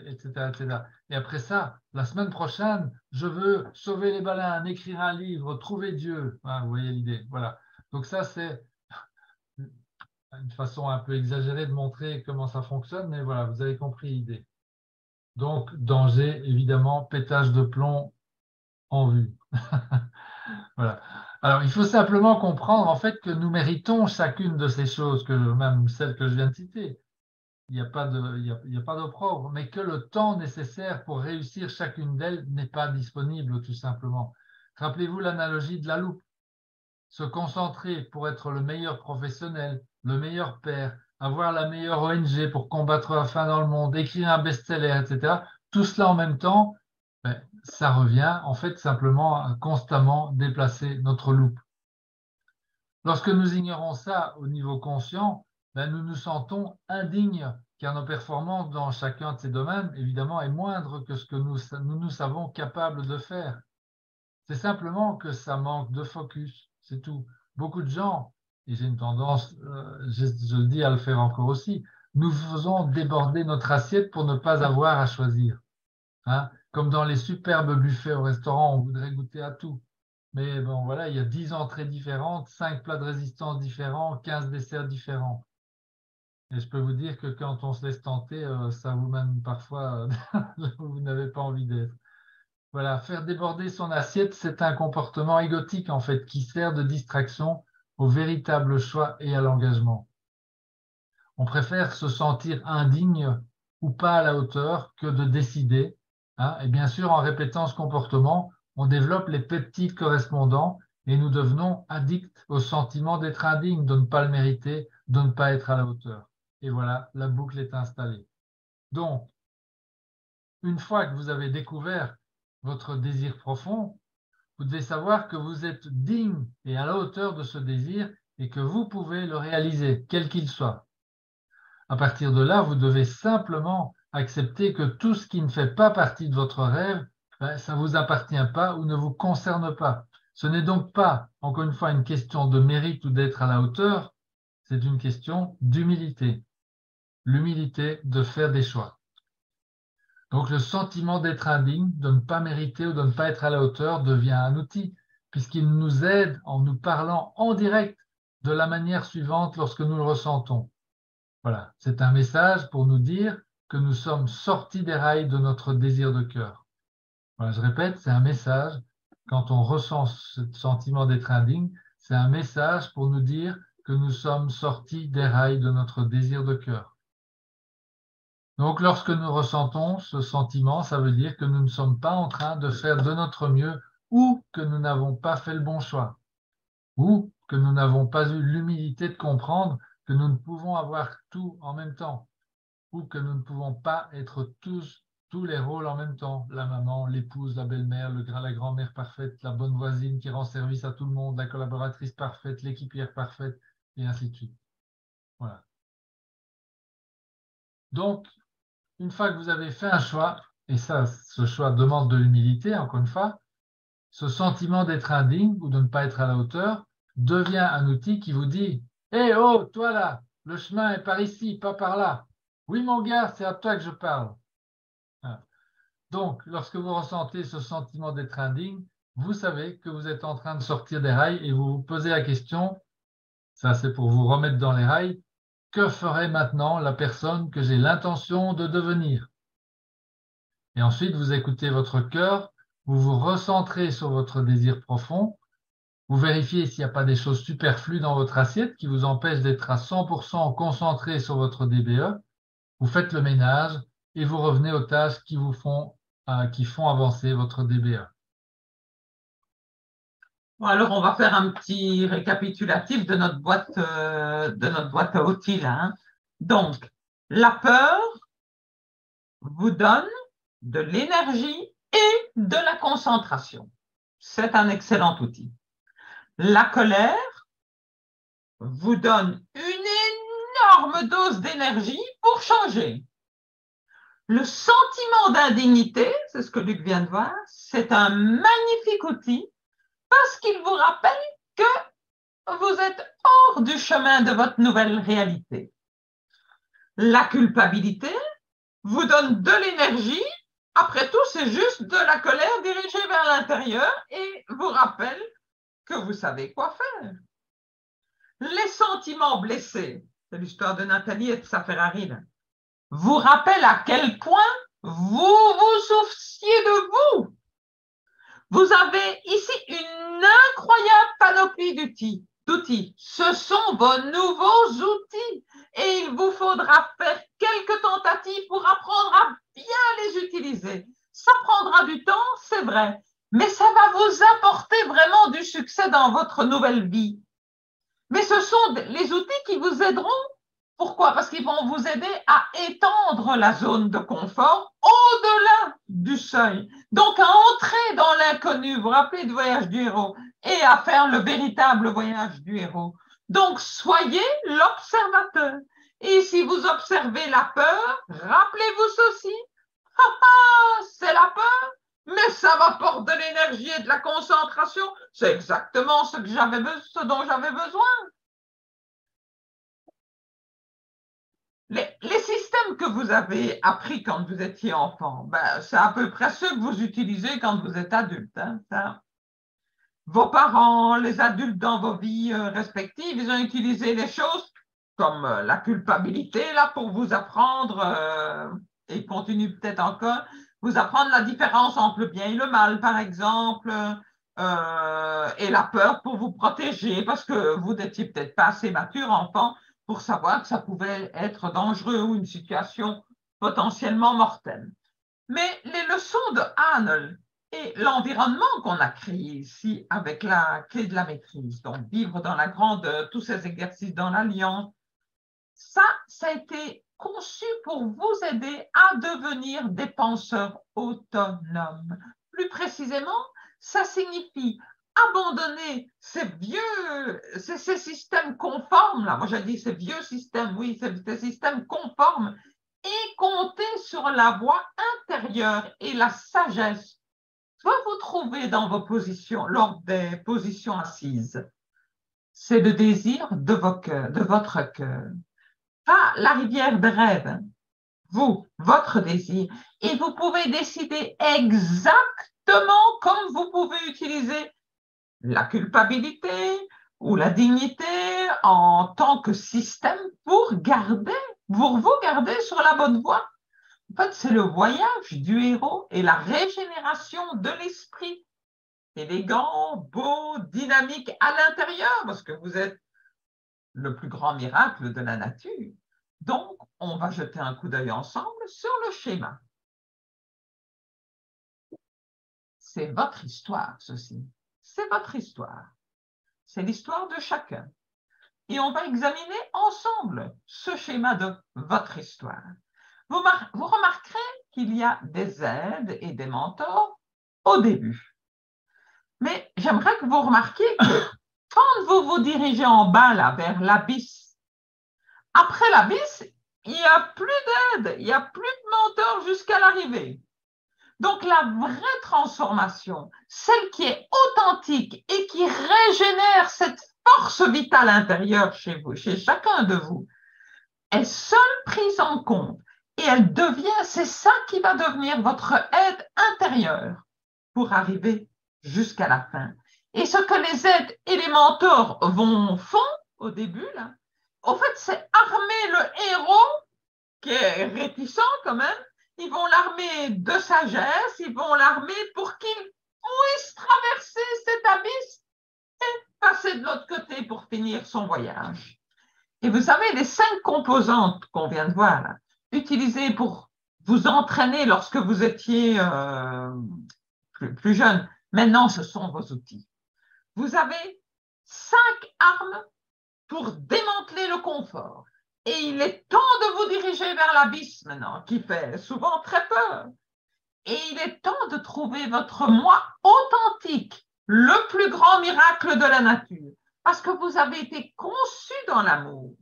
etc., etc. Et après ça, la semaine prochaine, je veux sauver les baleines, écrire un livre, trouver Dieu. Ah, vous voyez l'idée. Voilà. Donc ça, c'est une façon un peu exagérée de montrer comment ça fonctionne, mais voilà, vous avez compris l'idée. Donc, danger, évidemment, pétage de plomb en vue. Voilà. Alors, il faut simplement comprendre en fait que nous méritons chacune de ces choses, que même celles que je viens de citer. Il n'y a pas d'opprobre, mais que le temps nécessaire pour réussir chacune d'elles n'est pas disponible, tout simplement. Rappelez-vous l'analogie de la loupe. Se concentrer pour être le meilleur professionnel, le meilleur père, avoir la meilleure ONG pour combattre la faim dans le monde, écrire un best-seller, etc. Tout cela en même temps, ça revient en fait simplement à constamment déplacer notre loupe. Lorsque nous ignorons ça au niveau conscient, ben, nous nous sentons indignes, car nos performances dans chacun de ces domaines, évidemment, est moindre que ce que nous savons capables de faire. C'est simplement que ça manque de focus, c'est tout. Beaucoup de gens, et j'ai une tendance, je le dis, à le faire encore aussi, nous faisons déborder notre assiette pour ne pas avoir à choisir. Hein? Comme dans les superbes buffets au restaurant, on voudrait goûter à tout. Mais bon, voilà, il y a 10 entrées différentes, 5 plats de résistance différents, 15 desserts différents. Et je peux vous dire que quand on se laisse tenter, ça vous mène parfois là où vous n'avez pas envie d'être. Voilà, faire déborder son assiette, c'est un comportement égotique en fait, qui sert de distraction au véritable choix et à l'engagement. On préfère se sentir indigne ou pas à la hauteur que de décider. Hein, et bien sûr, en répétant ce comportement, on développe les peptides correspondants et nous devenons addicts au sentiment d'être indigne, de ne pas le mériter, de ne pas être à la hauteur. Et voilà, la boucle est installée. Donc, une fois que vous avez découvert votre désir profond, vous devez savoir que vous êtes digne et à la hauteur de ce désir et que vous pouvez le réaliser, quel qu'il soit. À partir de là, vous devez simplement accepter que tout ce qui ne fait pas partie de votre rêve, ça ne vous appartient pas ou ne vous concerne pas. Ce n'est donc pas, encore une fois, une question de mérite ou d'être à la hauteur, c'est une question d'humilité. L'humilité de faire des choix. Donc le sentiment d'être indigne, de ne pas mériter ou de ne pas être à la hauteur devient un outil, puisqu'il nous aide en nous parlant en direct de la manière suivante lorsque nous le ressentons. Voilà, c'est un message pour nous dire que nous sommes sortis des rails de notre désir de cœur. Voilà, je répète, c'est un message, quand on ressent ce sentiment d'être indigne, c'est un message pour nous dire que nous sommes sortis des rails de notre désir de cœur. Donc, lorsque nous ressentons ce sentiment, ça veut dire que nous ne sommes pas en train de faire de notre mieux ou que nous n'avons pas fait le bon choix ou que nous n'avons pas eu l'humilité de comprendre que nous ne pouvons avoir tout en même temps ou que nous ne pouvons pas être tous les rôles en même temps. La maman, l'épouse, la belle-mère, la grand-mère parfaite, la bonne voisine qui rend service à tout le monde, la collaboratrice parfaite, l'équipière parfaite, et ainsi de suite. Voilà. Donc, une fois que vous avez fait un choix, et ça, ce choix demande de l'humilité, encore une fois, ce sentiment d'être indigne ou de ne pas être à la hauteur devient un outil qui vous dit « Hé, oh, toi là, le chemin est par ici, pas par là. Oui, mon gars, c'est à toi que je parle. » Donc, lorsque vous ressentez ce sentiment d'être indigne, vous savez que vous êtes en train de sortir des rails et vous vous posez la question, ça c'est pour vous remettre dans les rails, que ferait maintenant la personne que j'ai l'intention de devenir? Et ensuite, vous écoutez votre cœur, vous vous recentrez sur votre désir profond, vous vérifiez s'il n'y a pas des choses superflues dans votre assiette qui vous empêchent d'être à 100% concentré sur votre DBE, vous faites le ménage et vous revenez aux tâches qui font avancer votre DBE. Bon, alors, on va faire un petit récapitulatif de notre boîte à outils là. Hein. Donc, la peur vous donne de l'énergie et de la concentration. C'est un excellent outil. La colère vous donne une énorme dose d'énergie pour changer. Le sentiment d'indignité, c'est ce que Luc vient de voir, c'est un magnifique outil parce qu'il vous rappelle que vous êtes hors du chemin de votre nouvelle réalité. La culpabilité vous donne de l'énergie. Après tout, c'est juste de la colère dirigée vers l'intérieur et vous rappelle que vous savez quoi faire. Les sentiments blessés, c'est l'histoire de Nathalie et de sa Ferrari, là, vous rappellent à quel point vous vous souciez de vous. Vous avez ici une incroyable panoplie d'outils. Ce sont vos nouveaux outils et il vous faudra faire quelques tentatives pour apprendre à bien les utiliser. Ça prendra du temps, c'est vrai, mais ça va vous apporter vraiment du succès dans votre nouvelle vie. Mais ce sont les outils qui vous aideront. Pourquoi? Parce qu'ils vont vous aider à étendre la zone de confort au-delà du seuil. Donc, à entrer dans l'inconnu, vous vous rappelez du voyage du héros, et à faire le véritable voyage du héros. Donc, soyez l'observateur. Et si vous observez la peur, rappelez-vous ceci. C'est la peur, mais ça m'apporte de l'énergie et de la concentration. C'est exactement ce dont j'avais besoin. Les systèmes que vous avez appris quand vous étiez enfant, ben, c'est à peu près ceux que vous utilisez quand vous êtes adulte. Hein, vos parents, les adultes dans vos vies respectives, ils ont utilisé les choses comme la culpabilité là pour vous apprendre, et continuent peut-être encore, vous apprendre la différence entre le bien et le mal, par exemple, et la peur pour vous protéger, parce que vous n'étiez peut-être pas assez mature, enfant, pour savoir que ça pouvait être dangereux ou une situation potentiellement mortelle. Mais les leçons de Arnold et l'environnement qu'on a créé ici avec la clé de la maîtrise, donc vivre dans la grande, tous ces exercices dans l'alliance, ça a été conçu pour vous aider à devenir des penseurs autonomes. Plus précisément, ça signifie abandonner ces systèmes conformes, là. Moi, j'ai dit ces vieux systèmes, oui, ces systèmes conformes, et compter sur la voix intérieure et la sagesse que vous trouvez dans vos positions, lors des positions assises. C'est le désir de votre cœur. Pas la rivière de rêve, votre désir. Et vous pouvez décider exactement comme vous pouvez utiliser la culpabilité ou la dignité en tant que système pour vous garder sur la bonne voie. En fait, c'est le voyage du héros et la régénération de l'esprit. Élégant, beau, dynamique à l'intérieur, parce que vous êtes le plus grand miracle de la nature. Donc, on va jeter un coup d'œil ensemble sur le schéma. C'est votre histoire, ceci. C'est votre histoire. C'est l'histoire de chacun. Et on va examiner ensemble ce schéma de votre histoire. Vous remarquerez qu'il y a des aides et des mentors au début. Mais j'aimerais que vous remarquiez que quand vous vous dirigez en bas, là, vers l'abysse, après l'abysse, il n'y a plus d'aide, il n'y a plus de mentor jusqu'à l'arrivée. Donc, la vraie transformation, celle qui est authentique et qui régénère cette force vitale intérieure chez vous, chez chacun de vous, est seule prise en compte et c'est ça qui va devenir votre aide intérieure pour arriver jusqu'à la fin. Et ce que les aides et les mentors font au début, là, en fait, c'est armer le héros qui est réticent quand même. Ils vont l'armer de sagesse, ils vont l'armer pour qu'il puisse traverser cet abysse et passer de l'autre côté pour finir son voyage. Et vous savez, les 5 composantes qu'on vient de voir, là, utilisées pour vous entraîner lorsque vous étiez plus jeune, maintenant ce sont vos outils. Vous avez 5 armes pour démanteler le confort. Et il est temps de vous diriger vers l'abysse maintenant, qui fait souvent très peur. Et il est temps de trouver votre moi authentique, le plus grand miracle de la nature, parce que vous avez été conçu dans l'amour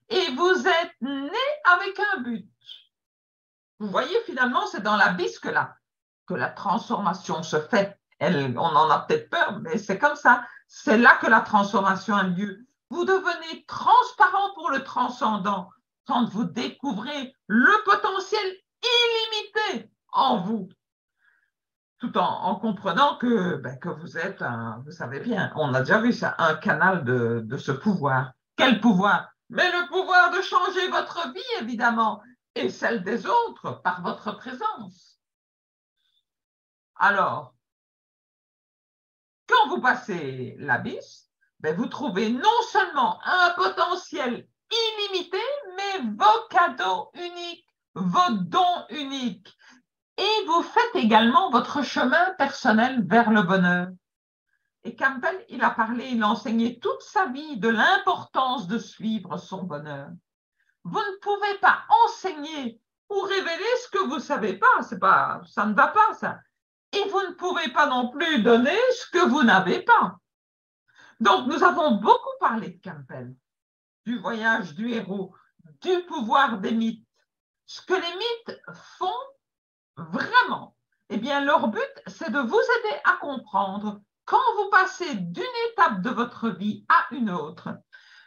et vous êtes né avec un but. Vous voyez, finalement, c'est dans l'abysse que la transformation se fait. On en a peut-être peur, mais c'est comme ça. C'est là que la transformation a lieu. Vous devenez transparent pour le transcendant quand vous découvrez le potentiel illimité en vous, tout en comprenant que vous êtes, vous savez bien, on a déjà vu ça, un canal de ce pouvoir. Quel pouvoir? Mais le pouvoir de changer votre vie, évidemment, et celle des autres par votre présence. Alors, quand vous passez l'abysse, vous trouvez non seulement un potentiel illimité, mais vos cadeaux uniques, vos dons uniques. Et vous faites également votre chemin personnel vers le bonheur. Et Campbell, il a enseigné toute sa vie de l'importance de suivre son bonheur. Vous ne pouvez pas enseigner ou révéler ce que vous ne savez pas. Ça ne va pas, ça. Et vous ne pouvez pas non plus donner ce que vous n'avez pas. Donc, nous avons beaucoup parlé de Campbell, du voyage du héros, du pouvoir des mythes. Ce que les mythes font vraiment, eh bien, leur but, c'est de vous aider à comprendre quand vous passez d'une étape de votre vie à une autre.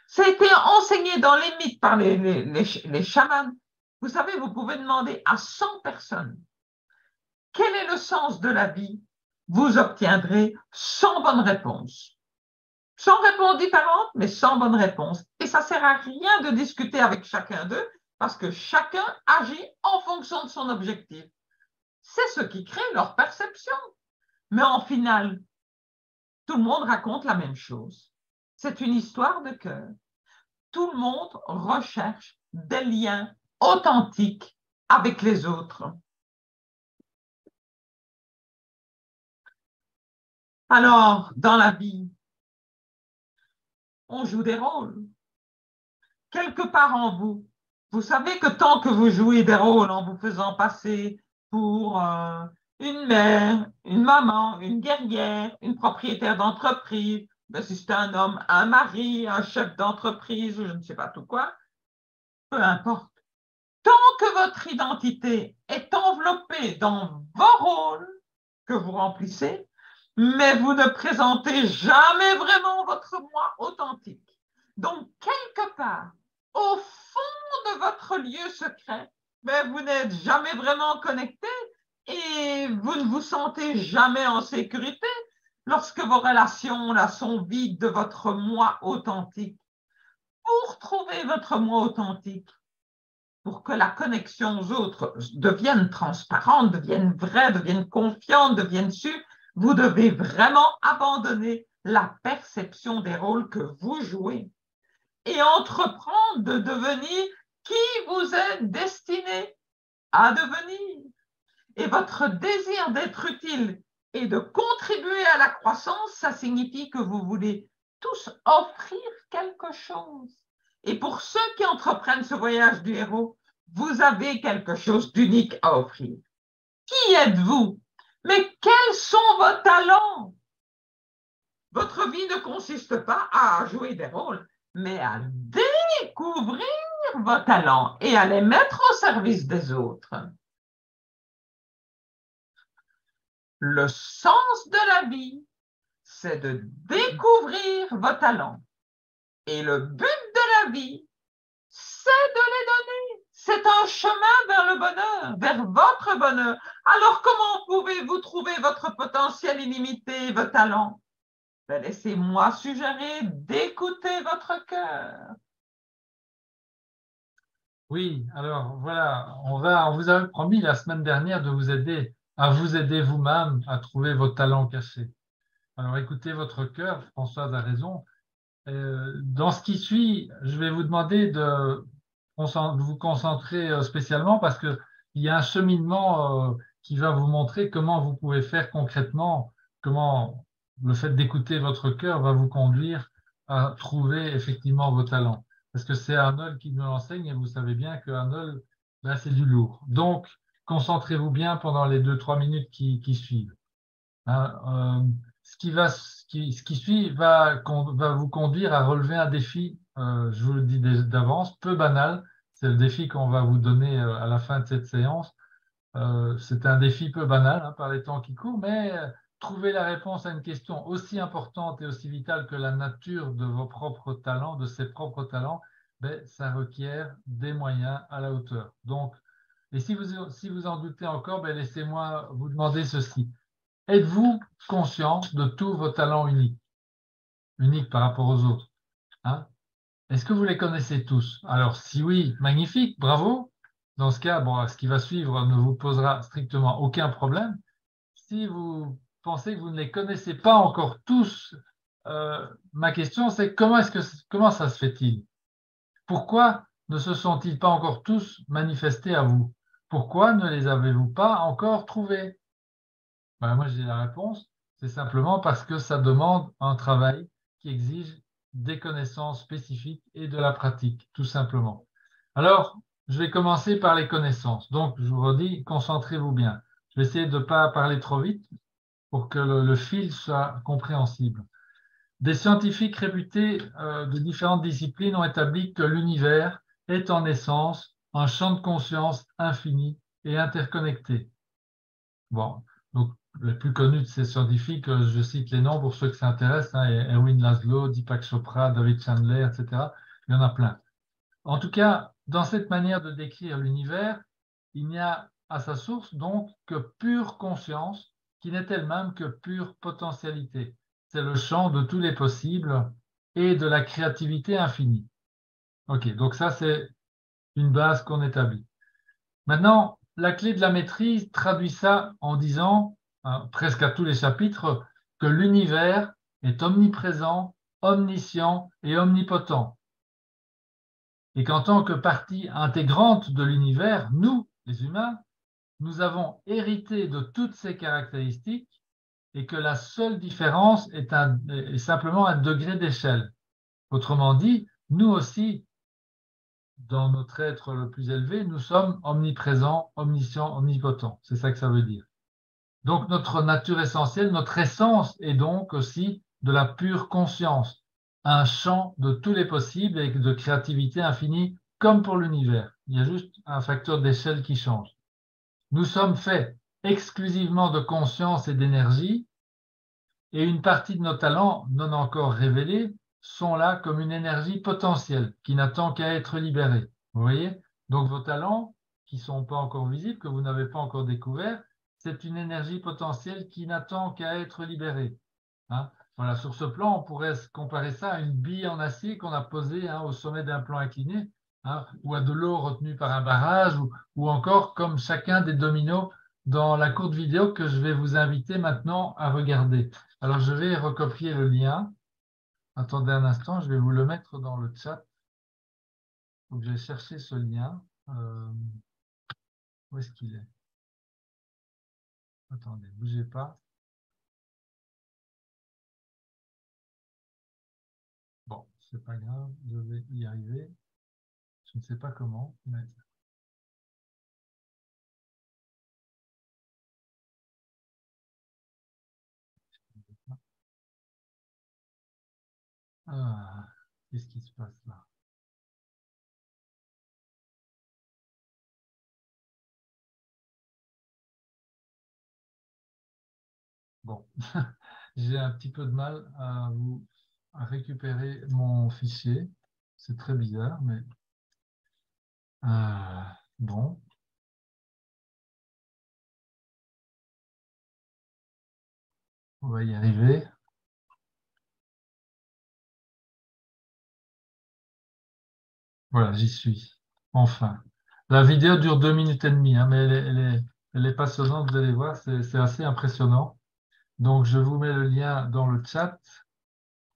Ça a été enseigné dans les mythes par les chamans. Vous savez, vous pouvez demander à 100 personnes quel est le sens de la vie. Vous obtiendrez 100 bonnes réponses. 100 réponses différentes, mais 100 bonnes réponses. Et ça ne sert à rien de discuter avec chacun d'eux parce que chacun agit en fonction de son objectif. C'est ce qui crée leur perception. Mais en final, tout le monde raconte la même chose. C'est une histoire de cœur. Tout le monde recherche des liens authentiques avec les autres. Alors, dans la vie, on joue des rôles. Quelque part en vous, vous savez que tant que vous jouez des rôles en vous faisant passer pour une mère, une maman, une guerrière, une propriétaire d'entreprise, ben si c'est un homme, un mari, un chef d'entreprise ou je ne sais pas tout quoi, peu importe. Tant que votre identité est enveloppée dans vos rôles que vous remplissez, mais vous ne présentez jamais vraiment votre moi authentique. Donc, quelque part, au fond de votre lieu secret, ben, vous n'êtes jamais vraiment connecté et vous ne vous sentez jamais en sécurité lorsque vos relations là, sont vides de votre moi authentique. Pour trouver votre moi authentique, pour que la connexion aux autres devienne transparente, devienne vraie, devienne confiante, devienne sûre, vous devez vraiment abandonner la perception des rôles que vous jouez et entreprendre de devenir qui vous êtes destiné à devenir. Et votre désir d'être utile et de contribuer à la croissance, ça signifie que vous voulez tous offrir quelque chose. Et pour ceux qui entreprennent ce voyage du héros, vous avez quelque chose d'unique à offrir. Qui êtes-vous? Mais quels sont vos talents? Votre vie ne consiste pas à jouer des rôles, mais à découvrir vos talents et à les mettre au service des autres. Le sens de la vie, c'est de découvrir vos talents. Et le but de la vie, c'est de les donner. C'est un chemin vers le bonheur, vers votre bonheur. Alors, comment pouvez-vous trouver votre potentiel illimité, vos talents? Ben, laissez-moi suggérer d'écouter votre cœur. Oui, alors voilà, on vous avait promis la semaine dernière de vous aider à vous aider vous-même à trouver vos talents cachés. Alors écoutez votre cœur, Françoise a raison. Dans ce qui suit, je vais vous demander de vous concentrer spécialement parce qu'il y a un cheminement qui va vous montrer comment vous pouvez faire concrètement, comment le fait d'écouter votre cœur va vous conduire à trouver effectivement vos talents. Parce que c'est Arnold qui nous l'enseigne et vous savez bien que Arnold, là, c'est du lourd. Donc, concentrez-vous bien pendant les 2-3 minutes qui suivent. Hein, ce qui suit va vous conduire à relever un défi, je vous le dis d'avance, peu banal. C'est le défi qu'on va vous donner à la fin de cette séance. C'est un défi peu banal hein, par les temps qui courent, mais trouver la réponse à une question aussi importante et aussi vitale que la nature de vos propres talents, de ses propres talents, ben, ça requiert des moyens à la hauteur. Donc, et si vous en doutez encore, ben, laissez-moi vous demander ceci. Êtes-vous conscient de tous vos talents uniques par rapport aux autres, hein? Est-ce que vous les connaissez tous? Alors, si oui, magnifique, bravo. Dans ce cas, bon, ce qui va suivre ne vous posera strictement aucun problème. Si vous pensez que vous ne les connaissez pas encore tous, ma question c'est comment ça se fait-il? Pourquoi ne se sont-ils pas encore tous manifestés à vous? Pourquoi ne les avez-vous pas encore trouvés? Ben, moi, j'ai la réponse. C'est simplement parce que ça demande un travail qui exige des connaissances spécifiques et de la pratique, tout simplement. Alors, je vais commencer par les connaissances. Donc, je vous redis, concentrez-vous bien. Je vais essayer de ne pas parler trop vite pour que le fil soit compréhensible. Des scientifiques réputés de différentes disciplines ont établi que l'univers est en essence un champ de conscience infini et interconnecté. Bon, donc les plus connus de ces scientifiques, je cite les noms pour ceux qui s'intéressent, hein, Erwin Laszlo, Deepak Chopra, David Chandler, etc. Il y en a plein. En tout cas, dans cette manière de décrire l'univers, il n'y a à sa source donc que pure conscience, qui n'est elle-même que pure potentialité. C'est le champ de tous les possibles et de la créativité infinie. Ok, donc ça c'est une base qu'on établit. Maintenant, la clé de la maîtrise traduit ça en disant, hein, presque à tous les chapitres, que l'univers est omniprésent, omniscient et omnipotent. Et qu'en tant que partie intégrante de l'univers, nous, les humains, nous avons hérité de toutes ces caractéristiques et que la seule différence est simplement un degré d'échelle. Autrement dit, nous aussi, dans notre être le plus élevé, nous sommes omniprésents, omniscients, omnipotents. C'est ça que ça veut dire. Donc notre nature essentielle, notre essence est donc aussi de la pure conscience, un champ de tous les possibles et de créativité infinie comme pour l'univers. Il y a juste un facteur d'échelle qui change. Nous sommes faits exclusivement de conscience et d'énergie et une partie de nos talents non encore révélés sont là comme une énergie potentielle qui n'attend qu'à être libérée. Vous voyez? Donc vos talents qui ne sont pas encore visibles, que vous n'avez pas encore découverts, c'est une énergie potentielle qui n'attend qu'à être libérée. Hein? Voilà, sur ce plan, on pourrait comparer ça à une bille en acier qu'on a posée, hein, au sommet d'un plan incliné, hein, ou à de l'eau retenue par un barrage, ou encore comme chacun des dominos dans la courte vidéo que je vais vous inviter maintenant à regarder. Alors, je vais recopier le lien. Attendez un instant, je vais vous le mettre dans le chat. Donc, je vais chercher ce lien. Où est-ce qu'il est? Attendez, bougez pas. Bon, c'est pas grave, je vais y arriver. Je ne sais pas comment, mais ah, qu'est-ce qui se passe là? Bon, j'ai un petit peu de mal à récupérer mon fichier. C'est très bizarre, mais euh, bon, on va y arriver. Voilà, j'y suis. Enfin. La vidéo dure 2 minutes et demie, hein, mais elle est passionnante, vous allez voir, c'est assez impressionnant. Donc, je vous mets le lien dans le chat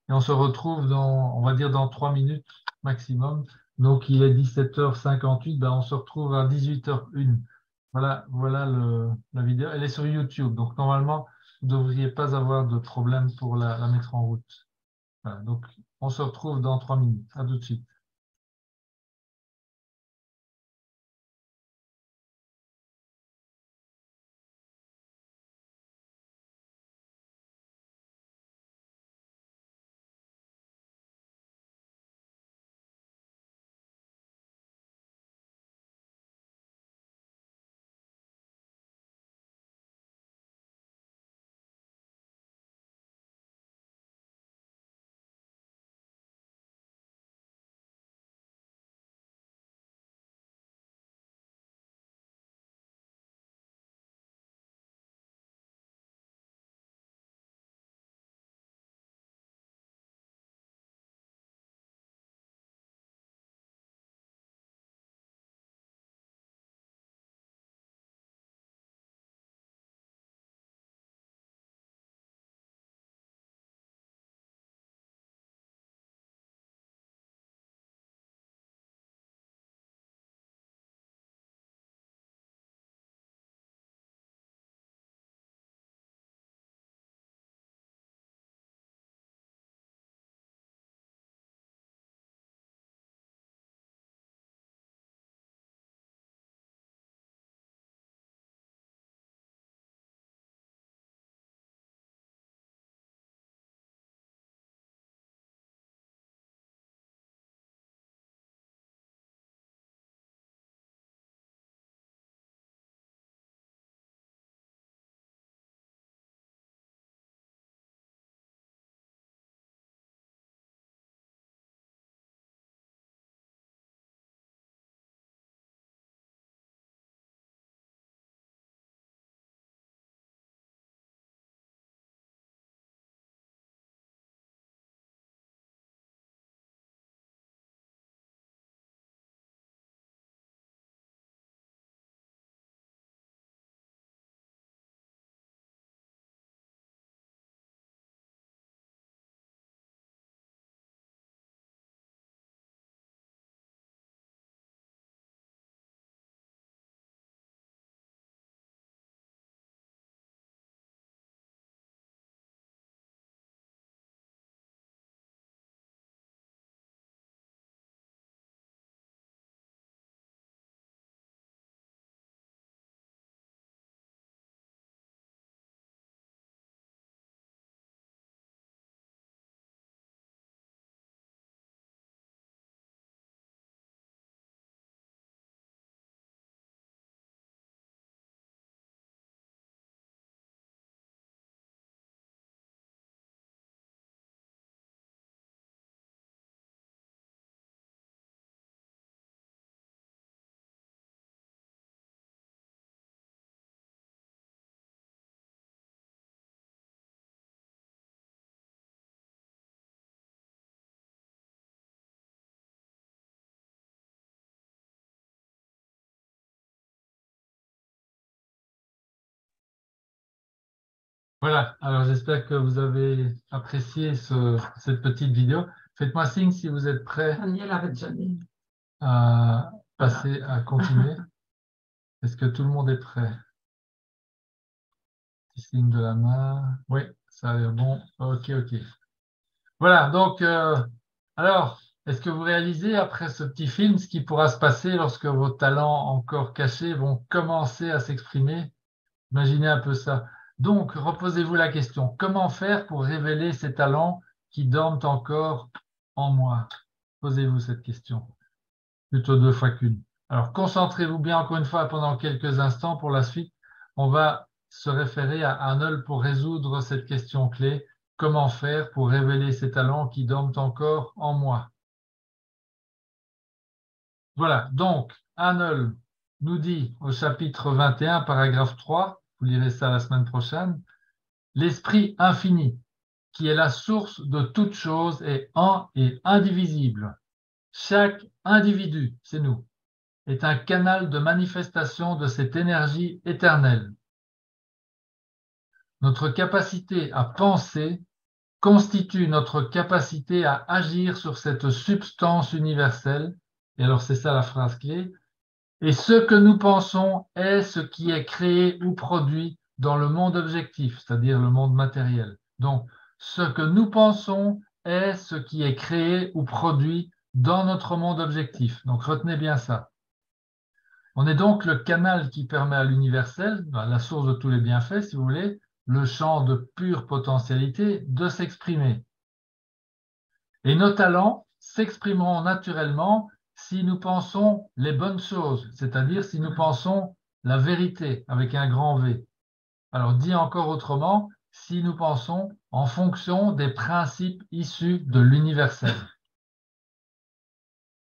et on se retrouve dans, on va dire, dans 3 minutes maximum. Donc, il est 17h58, ben, on se retrouve à 18h01. Voilà, voilà la vidéo. Elle est sur YouTube, donc normalement, vous ne devriez pas avoir de problème pour la mettre en route. Voilà, donc, on se retrouve dans 3 minutes. À tout de suite. Voilà, alors j'espère que vous avez apprécié cette petite vidéo. Faites-moi signe si vous êtes prêts Daniel avait déjà dit. à passer, à continuer. Est-ce que tout le monde est prêt? Petit signe de la main. Oui, ça a l'air bon. Ok, ok. Voilà, donc, alors, est-ce que vous réalisez après ce petit film ce qui pourra se passer lorsque vos talents encore cachés vont commencer à s'exprimer? Imaginez un peu ça. Donc, reposez-vous la question, comment faire pour révéler ces talents qui dorment encore en moi? Posez-vous cette question, plutôt deux fois qu'une. Alors, concentrez-vous bien encore une fois pendant quelques instants. Pour la suite, on va se référer à Arnold pour résoudre cette question clé. Comment faire pour révéler ces talents qui dorment encore en moi? Voilà, donc Arnold nous dit au chapitre 21, paragraphe 3, vous lirez ça la semaine prochaine, l'esprit infini, qui est la source de toute chose, est un et indivisible. Chaque individu, c'est nous, est un canal de manifestation de cette énergie éternelle. Notre capacité à penser constitue notre capacité à agir sur cette substance universelle. Et alors c'est ça la phrase clé. Et ce que nous pensons est ce qui est créé ou produit dans le monde objectif, c'est-à-dire le monde matériel. Donc, ce que nous pensons est ce qui est créé ou produit dans notre monde objectif. Donc, retenez bien ça. On est donc le canal qui permet à l'universel, la source de tous les bienfaits, si vous voulez, le champ de pure potentialité, de s'exprimer. Et nos talents s'exprimeront naturellement si nous pensons les bonnes choses, c'est-à-dire si nous pensons la vérité avec un grand V. Alors, dit encore autrement, si nous pensons en fonction des principes issus de l'universel.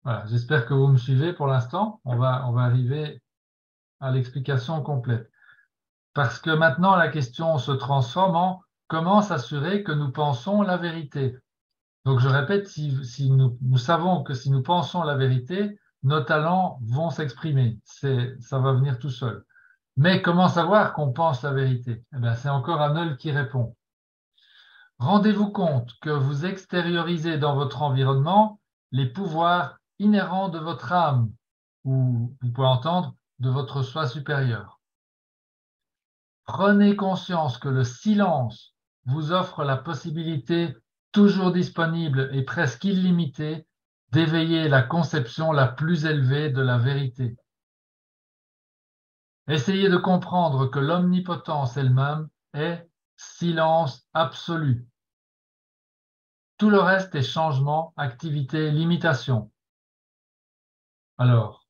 Voilà, j'espère que vous me suivez pour l'instant. On va arriver à l'explication complète. Parce que maintenant, la question se transforme en comment s'assurer que nous pensons la vérité. Donc, je répète, si nous savons que si nous pensons la vérité, nos talents vont s'exprimer. Ça va venir tout seul. Mais comment savoir qu'on pense la vérité? Eh bien, c'est encore Arnold qui répond. Rendez-vous compte que vous extériorisez dans votre environnement les pouvoirs inhérents de votre âme, ou vous pouvez entendre de votre soi supérieur. Prenez conscience que le silence vous offre la possibilité toujours disponible et presque illimitée d'éveiller la conception la plus élevée de la vérité. Essayez de comprendre que l'omnipotence elle-même est silence absolu. Tout le reste est changement, activité, limitation. Alors,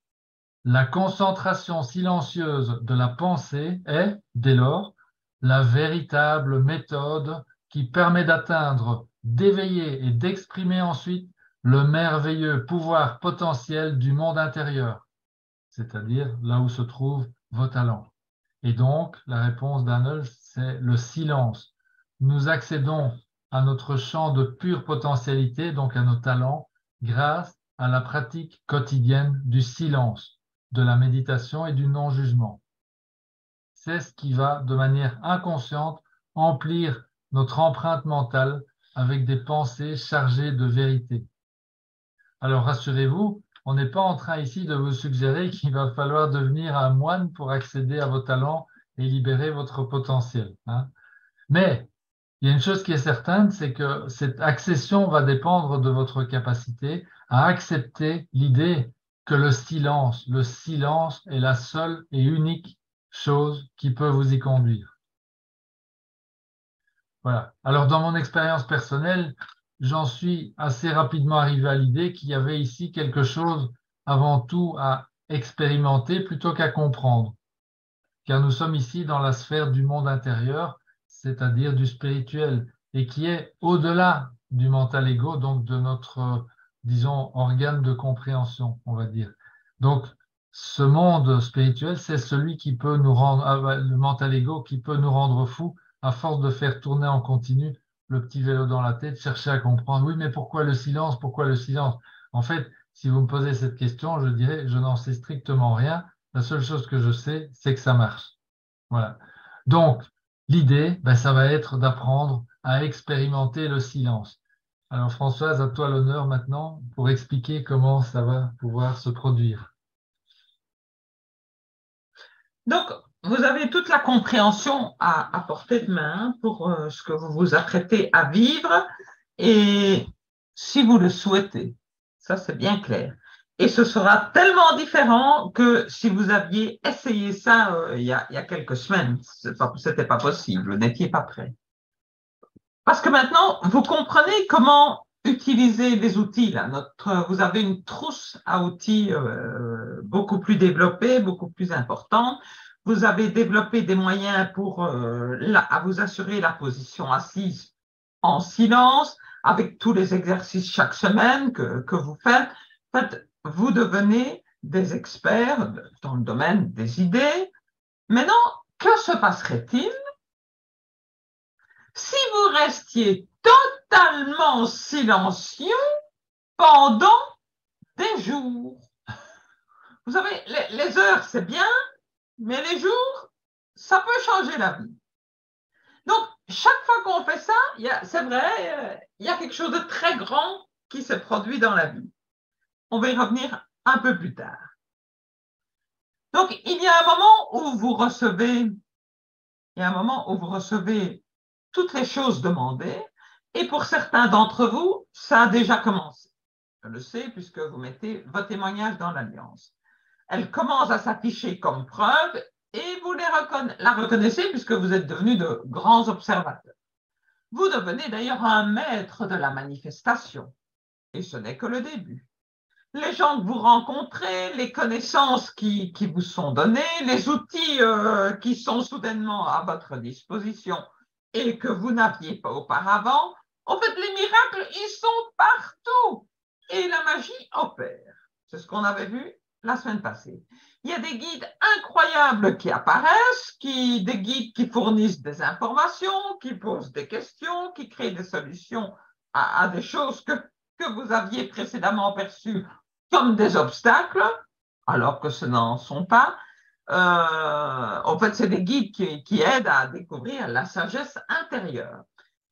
la concentration silencieuse de la pensée est, dès lors, la véritable méthode qui permet d'atteindre, d'éveiller et d'exprimer ensuite le merveilleux pouvoir potentiel du monde intérieur, c'est-à-dire là où se trouvent vos talents. Et donc, la réponse d'Arnold, c'est le silence. Nous accédons à notre champ de pure potentialité, donc à nos talents, grâce à la pratique quotidienne du silence, de la méditation et du non-jugement. C'est ce qui va, de manière inconsciente, emplir notre empreinte mentale avec des pensées chargées de vérité. Alors rassurez-vous, on n'est pas en train ici de vous suggérer qu'il va falloir devenir un moine pour accéder à vos talents et libérer votre potentiel, hein. Mais il y a une chose qui est certaine, c'est que cette accession va dépendre de votre capacité à accepter l'idée que le silence est la seule et unique chose qui peut vous y conduire. Voilà. Alors, dans mon expérience personnelle, j'en suis assez rapidement arrivé à l'idée qu'il y avait ici quelque chose avant tout à expérimenter plutôt qu'à comprendre. Car nous sommes ici dans la sphère du monde intérieur, c'est-à-dire du spirituel, et qui est au-delà du mental ego, donc de notre, disons, organe de compréhension, on va dire. Donc, ce monde spirituel, c'est celui qui peut nous rendre, le mental ego, qui peut nous rendre fous à force de faire tourner en continu le petit vélo dans la tête, chercher à comprendre. Oui, mais pourquoi le silence? Pourquoi le silence? En fait, si vous me posez cette question, je dirais, je n'en sais strictement rien. La seule chose que je sais, c'est que ça marche. Voilà. Donc, L'idée, ben, ça va être d'apprendre à expérimenter le silence. Alors Françoise, à toi l'honneur maintenant pour expliquer comment ça va pouvoir se produire. Donc, vous avez toute la compréhension à portée de main pour ce que vous vous apprêtez à vivre et si vous le souhaitez. Ça, c'est bien clair. Et ce sera tellement différent que si vous aviez essayé ça il y a quelques semaines, c'était pas possible, vous n'étiez pas prêt. Parce que maintenant, vous comprenez comment utiliser les outils. Là. Vous avez une trousse à outils beaucoup plus développée, beaucoup plus importante. Vous avez développé des moyens pour à vous assurer la position assise en silence, avec tous les exercices chaque semaine que vous faites. En fait, vous devenez des experts dans le domaine des idées. Maintenant, que se passerait-il si vous restiez totalement silencieux pendant des jours? Vous savez, les heures, c'est bien, mais les jours, ça peut changer la vie. Donc, chaque fois qu'on fait ça, c'est vrai, il y a quelque chose de très grand qui se produit dans la vie. On va y revenir un peu plus tard. Donc, il y a un moment où vous recevez toutes les choses demandées, et pour certains d'entre vous, ça a déjà commencé. Je le sais puisque vous mettez vos témoignages dans l'Alliance. Elle commence à s'afficher comme preuve et vous la reconnaissez puisque vous êtes devenus de grands observateurs. Vous devenez d'ailleurs un maître de la manifestation et ce n'est que le début. Les gens que vous rencontrez, les connaissances qui vous sont données, les outils qui sont soudainement à votre disposition et que vous n'aviez pas auparavant, en fait, les miracles, ils sont partout et la magie opère. C'est ce qu'on avait vu la semaine passée. Il y a des guides incroyables qui apparaissent, des guides qui fournissent des informations, qui posent des questions, qui créent des solutions à des choses que vous aviez précédemment perçues comme des obstacles, alors que ce n'en sont pas. En fait, c'est des guides qui aident à découvrir la sagesse intérieure.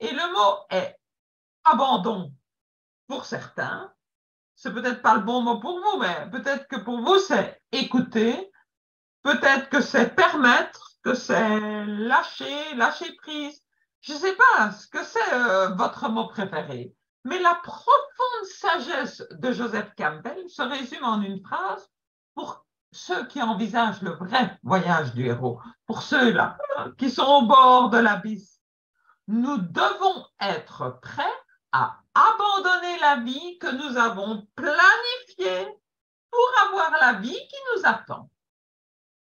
Et le mot est abandon pour certains. C'est peut-être pas le bon mot pour vous, mais peut-être que pour vous, c'est écouter. Peut-être que c'est permettre, que c'est lâcher prise. Je ne sais pas ce que c'est votre mot préféré. Mais la profonde sagesse de Joseph Campbell se résume en une phrase pour ceux qui envisagent le vrai voyage du héros, pour ceux-là qui sont au bord de l'abysse. Nous devons être prêts à abandonner la vie que nous avons planifiée pour avoir la vie qui nous attend.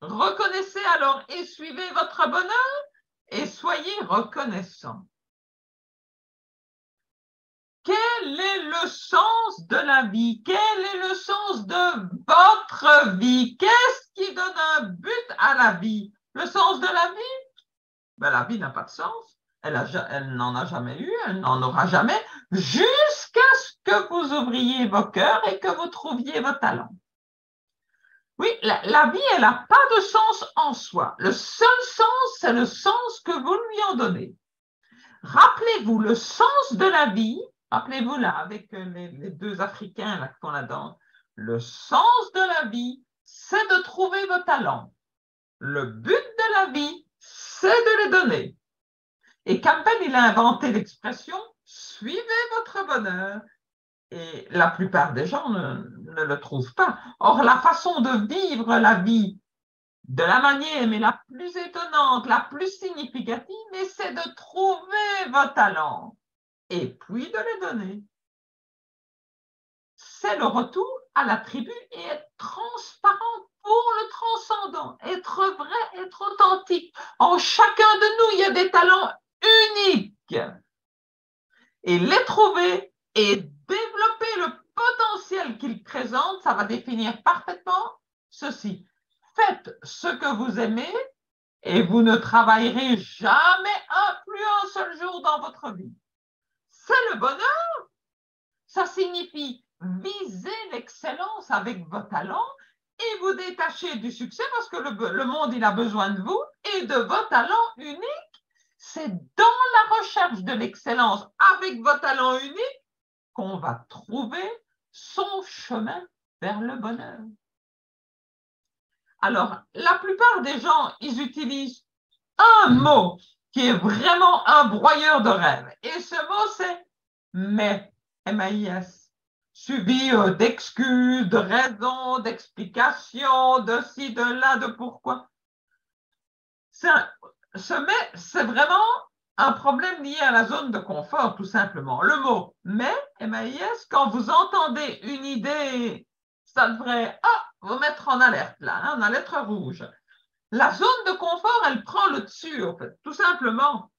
Reconnaissez alors et suivez votre bonheur et soyez reconnaissants. Quel est le sens de la vie? Quel est le sens de votre vie? Qu'est-ce qui donne un but à la vie? Le sens de la vie? Ben, la vie n'a pas de sens. Elle n'en a jamais eu, elle n'en aura jamais, jusqu'à ce que vous ouvriez vos cœurs et que vous trouviez vos talents. Oui, la vie, elle n'a pas de sens en soi. Le seul sens, c'est le sens que vous lui en donnez. Rappelez-vous le sens de la vie. Rappelez-vous là, avec les deux Africains là qu'on a dans. Le sens de la vie, c'est de trouver vos talents. Le but de la vie, c'est de les donner. Et Campbell, il a inventé l'expression « suivez votre bonheur ». Et la plupart des gens ne le trouvent pas. Or, la façon de vivre la vie de la manière, mais la plus étonnante, la plus significative, c'est de trouver vos talents et puis de les donner. C'est le retour à la tribu et être transparent pour le transcendant, être vrai, être authentique. En chacun de nous, il y a des talents uniques. Et les trouver et développer le potentiel qu'ils présentent, ça va définir parfaitement ceci. Faites ce que vous aimez et vous ne travaillerez jamais plus un seul jour dans votre vie. C'est le bonheur. Ça signifie viser l'excellence avec vos talents et vous détacher du succès parce que le monde, il a besoin de vous et de vos talents uniques C'est dans la recherche de l'excellence avec vos talents uniques qu'on va trouver son chemin vers le bonheur. Alors, la plupart des gens, ils utilisent un mot qui est vraiment un broyeur de rêves. Et ce mot, c'est mais, M-A-I-S, suivi d'excuses, de raisons, d'explications, de ci, de là, de pourquoi. Ce mais, c'est vraiment un problème lié à la zone de confort, tout simplement. Le mot mais, M-A-I-S, quand vous entendez une idée, ça devrait vous mettre en alerte, là, en alerte rouge. La zone de confort, elle prend le dessus, en fait, tout simplement.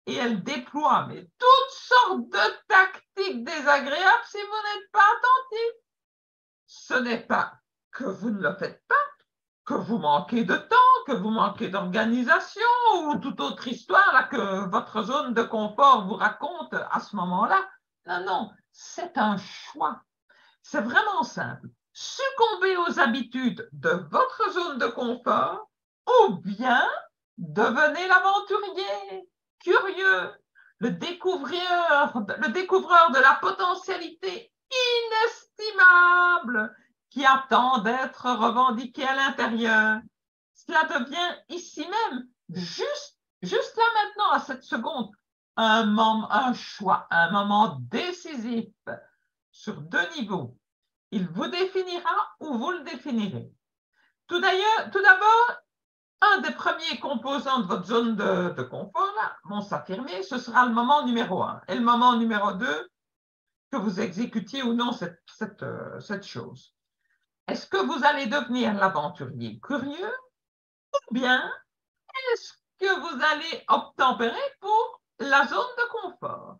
Et elle déploie mais toutes sortes de tactiques désagréables si vous n'êtes pas attentif. Ce n'est pas que vous ne le faites pas, que vous manquez de temps, que vous manquez d'organisation ou toute autre histoire là, que votre zone de confort vous raconte à ce moment-là. Non, non, c'est un choix. C'est vraiment simple. Succombez aux habitudes de votre zone de confort ou bien devenez l'aventurier, curieux, le découvreur de la potentialité inestimable qui attend d'être revendiquée à l'intérieur. Cela devient ici même, juste là maintenant, à cette seconde, un choix, un moment décisif sur deux niveaux. Il vous définira ou vous le définirez. Tout d'abord, un des premiers composants de votre zone de confort, là, vont s'affirmer, ce sera le moment numéro 1. Et le moment numéro 2, que vous exécutiez ou non cette chose. Est-ce que vous allez devenir l'aventurier curieux ou bien est-ce que vous allez obtempérer pour la zone de confort?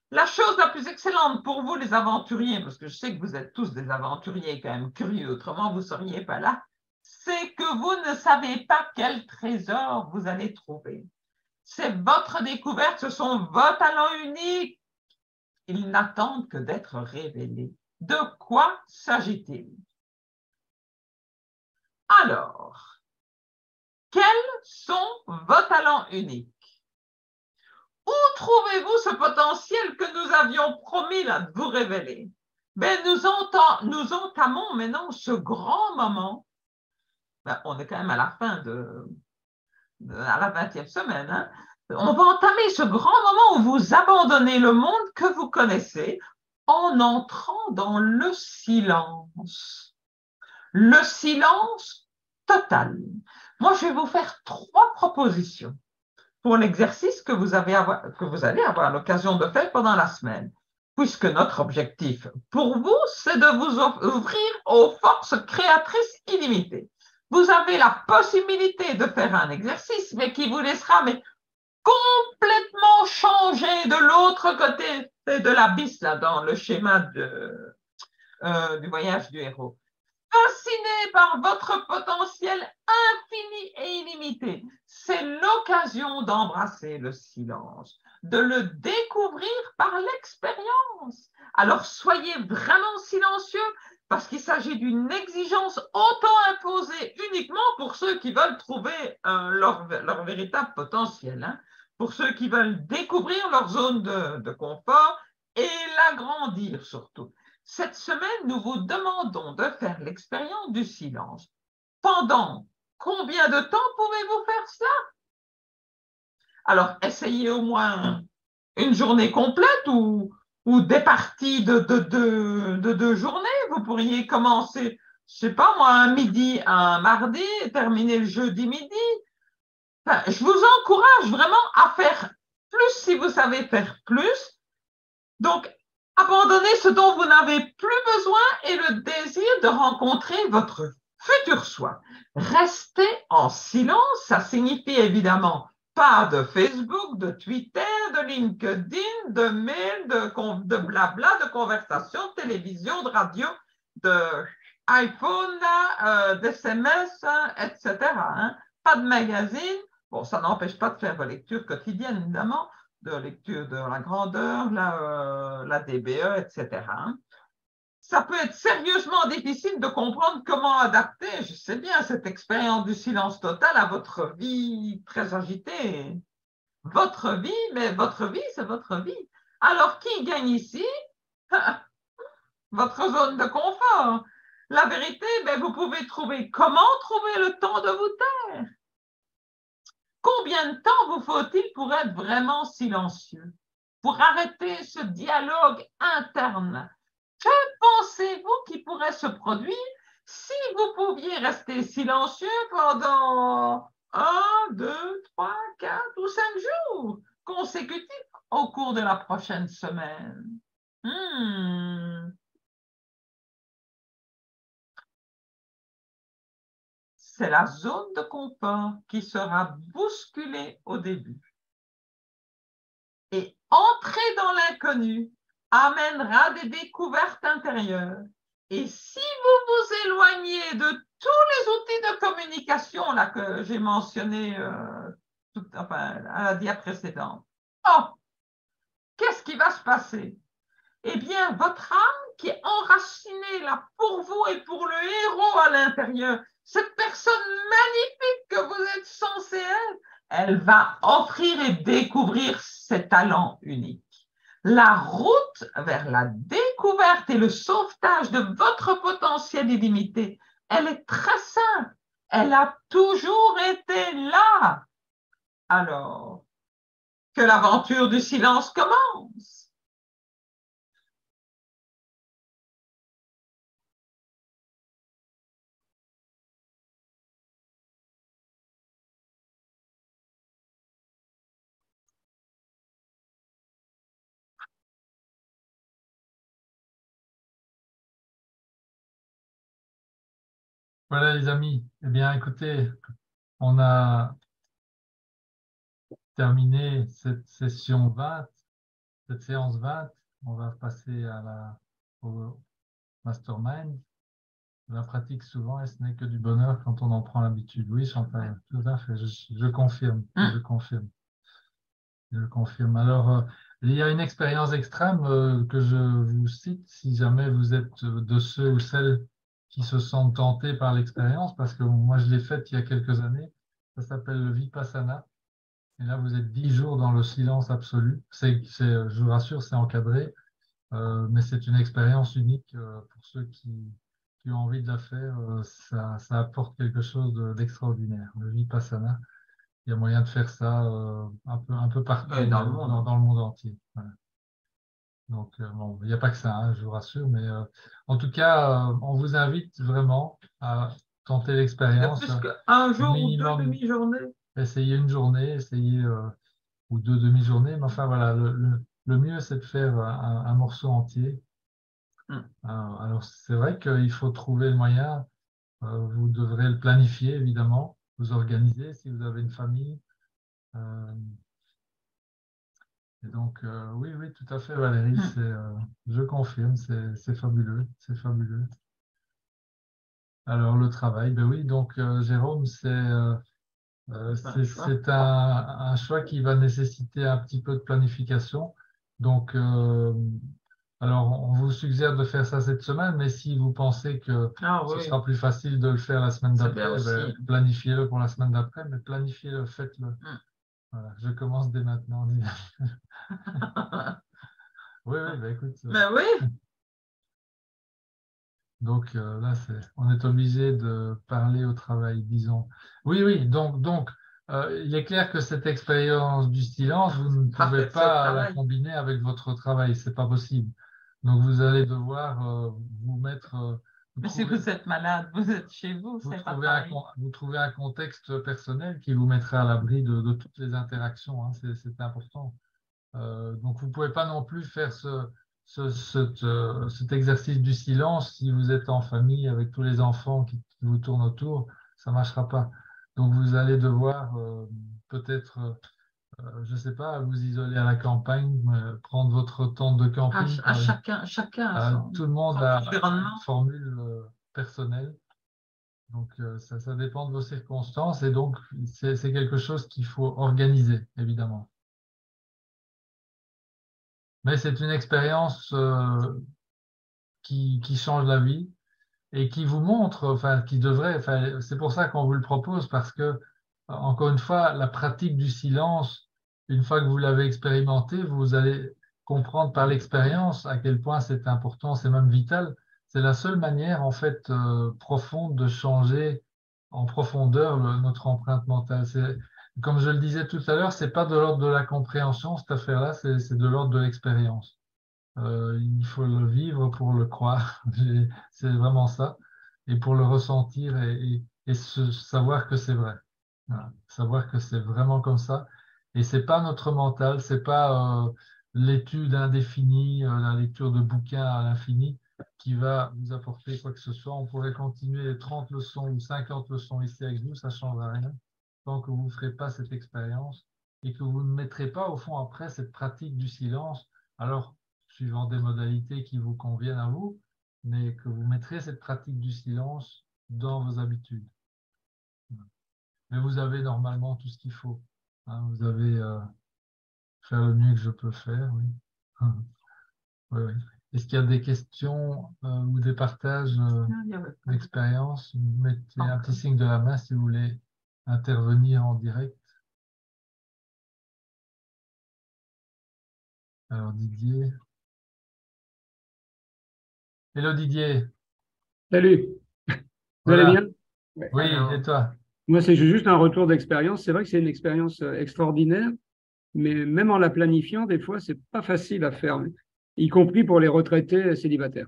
La chose la plus excellente pour vous, les aventuriers, parce que je sais que vous êtes tous des aventuriers quand même curieux, autrement vous ne seriez pas là, c'est que vous ne savez pas quel trésor vous allez trouver. C'est votre découverte, ce sont vos talents uniques. Ils n'attendent que d'être révélés. De quoi s'agit-il? Alors, quels sont vos talents uniques? Où trouvez-vous ce potentiel que nous avions promis là, de vous révéler? Nous entamons maintenant ce grand moment. On est quand même à la fin à la 20e semaine. Hein? On va entamer ce grand moment où vous abandonnez le monde que vous connaissez en entrant dans le silence. Le silence total. Moi, je vais vous faire 3 propositions pour l'exercice que vous allez avoir l'occasion de faire pendant la semaine, puisque notre objectif pour vous, c'est de vous ouvrir aux forces créatrices illimitées. Vous avez la possibilité de faire un exercice, mais qui vous laissera complètement changer de l'autre côté de l'abysse, là, dans le schéma du voyage du héros. Fasciné par votre potentiel infini et illimité, c'est l'occasion d'embrasser le silence, de le découvrir par l'expérience. Alors soyez vraiment silencieux parce qu'il s'agit d'une exigence auto-imposée uniquement pour ceux qui veulent trouver leur véritable potentiel, hein, pour ceux qui veulent découvrir leur zone de confort et l'agrandir surtout. Cette semaine, nous vous demandons de faire l'expérience du silence. Pendant combien de temps pouvez-vous faire cela? Alors, essayez au moins une journée complète ou des parties de 2 journées. Vous pourriez commencer, je ne sais pas moi, un midi, un mardi, et terminer le jeudi midi. Enfin, je vous encourage vraiment à faire plus si vous savez faire plus. Donc, abandonnez ce dont vous n'avez plus besoin et le désir de rencontrer votre futur soi. Restez en silence, ça signifie évidemment pas de Facebook, de Twitter, de LinkedIn, de mail, de blabla, de conversation, de télévision, de radio, d'iPhone, d'SMS, etc. Hein. Pas de magazine. Bon, ça n'empêche pas de faire vos lectures quotidiennes, évidemment, de lecture de la grandeur, la DBE, etc. Ça peut être sérieusement difficile de comprendre comment adapter, je sais bien, cette expérience du silence total à votre vie très agitée. votre vie, mais votre vie, c'est votre vie. Alors, qui gagne ici? Votre zone de confort. La vérité, ben, vous pouvez trouver comment trouver le temps de vous taire. Combien de temps vous faut-il pour être vraiment silencieux, pour arrêter ce dialogue interne? Que pensez-vous qui pourrait se produire si vous pouviez rester silencieux pendant 1, 2, 3, 4 ou 5 jours consécutifs au cours de la prochaine semaine? C'est la zone de confort qui sera bousculée au début. Et entrer dans l'inconnu amènera des découvertes intérieures. Et si vous vous éloignez de tous les outils de communication là, que j'ai mentionnés à la dia précédente, qu'est-ce qui va se passer? Eh bien, votre âme qui est enracinée là pour vous et pour le héros à l'intérieur, cette personne magnifique que vous êtes censé être, elle va offrir et découvrir ses talents uniques. La route vers la découverte et le sauvetage de votre potentiel illimité, elle est très simple. Elle a toujours été là. Alors, que l'aventure du silence commence. Voilà les amis, eh bien écoutez, on a terminé cette session 20, cette séance 20. On va passer au mastermind. La pratique souvent, et ce n'est que du bonheur quand on en prend l'habitude. Oui, Chantal, tout à fait, je confirme, je confirme. Je confirme. Alors, il y a une expérience extrême que je vous cite si jamais vous êtes de ceux ou celles qui se sentent tentés par l'expérience, parce que moi, je l'ai faite il y a quelques années. Ça s'appelle le Vipassana. Et là, vous êtes 10 jours dans le silence absolu. Je vous rassure, c'est encadré, mais c'est une expérience unique pour ceux qui ont envie de la faire. Ça apporte quelque chose d'extraordinaire. Le Vipassana. Il y a moyen de faire ça un peu partout Dans le monde entier. Voilà. Donc, bon, il n'y a pas que ça, hein, je vous rassure, mais en tout cas, on vous invite vraiment à tenter l'expérience. Plus qu'un jour ou deux demi-journées. Essayez une journée, ou 2 demi-journées, mais enfin voilà, le mieux c'est de faire un morceau entier. Alors c'est vrai qu'il faut trouver le moyen, vous devrez le planifier évidemment, vous organiser si vous avez une famille. Et donc, oui, tout à fait, Valérie, je confirme, c'est fabuleux, c'est fabuleux. Alors, le travail, ben oui, donc, Jérôme, c'est un choix qui va nécessiter un petit peu de planification. Donc, alors, on vous suggère de faire ça cette semaine, mais si vous pensez que ce sera plus facile de le faire la semaine d'après, ben, planifiez-le pour la semaine d'après, mais planifiez-le, faites-le. Voilà, je commence dès maintenant. Oui, bah écoute. Oui. Donc là, on est obligé de parler au travail, disons. Oui, donc il est clair que cette expérience du silence, vous ne pouvez pas la combiner avec votre travail, c'est pas possible. Donc vous allez devoir vous mettre. Mais si vous êtes malade, vous êtes chez vous, c'est pas pareil. Vous trouvez un contexte personnel qui vous mettra à l'abri de toutes les interactions, hein, c'est important. Donc vous ne pouvez pas non plus faire cet exercice du silence si vous êtes en famille avec tous les enfants qui vous tournent autour, ça ne marchera pas. Donc vous allez devoir peut-être, je ne sais pas, vous isoler à la campagne, prendre votre temps de camping. Chacun tout le monde a une formule personnelle. Donc ça dépend de vos circonstances et donc c'est quelque chose qu'il faut organiser, évidemment. Mais c'est une expérience qui change la vie et qui vous montre, enfin, c'est pour ça qu'on vous le propose, parce que, encore une fois, la pratique du silence, une fois que vous l'avez expérimenté, vous allez comprendre par l'expérience à quel point c'est important, c'est même vital. C'est la seule manière, en fait, profonde de changer en profondeur notre empreinte mentale. Comme je le disais tout à l'heure, c'est pas de l'ordre de la compréhension, cette affaire-là, c'est de l'ordre de l'expérience. Il faut le vivre pour le croire. C'est vraiment ça. Et pour le ressentir et savoir que c'est vrai. Voilà. Savoir que c'est vraiment comme ça. Et c'est pas notre mental, c'est pas l'étude indéfinie, la lecture de bouquins à l'infini qui va vous apporter quoi que ce soit. On pourrait continuer 30 leçons ou 50 leçons ici avec vous, ça ne changera rien tant que vous ne ferez pas cette expérience et que vous ne mettrez pas au fond après cette pratique du silence. Alors, suivant des modalités qui vous conviennent à vous, mais que vous mettrez cette pratique du silence dans vos habitudes. Mais vous avez normalement tout ce qu'il faut. Hein, vous avez faire le mieux que je peux faire, oui. Oui, oui. Est-ce qu'il y a des questions ou des partages d'expérience? Mettez un petit signe de la main si vous voulez intervenir en direct. Alors Didier. Hello Didier. Salut, vous Voilà. allez bien? Oui, et toi? Moi, c'est juste un retour d'expérience. C'est vrai que c'est une expérience extraordinaire, mais même en la planifiant, des fois, c'est pas facile à faire, y compris pour les retraités célibataires.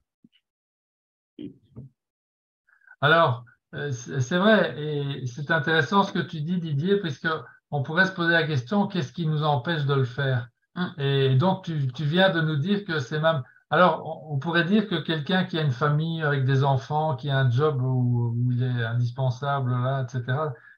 Alors, c'est vrai, et c'est intéressant ce que tu dis, Didier, puisque on pourrait se poser la question, qu'est-ce qui nous empêche de le faire? Et donc, tu viens de nous dire que c'est même... Alors, on pourrait dire que quelqu'un qui a une famille avec des enfants, qui a un job où il est indispensable, là, etc.,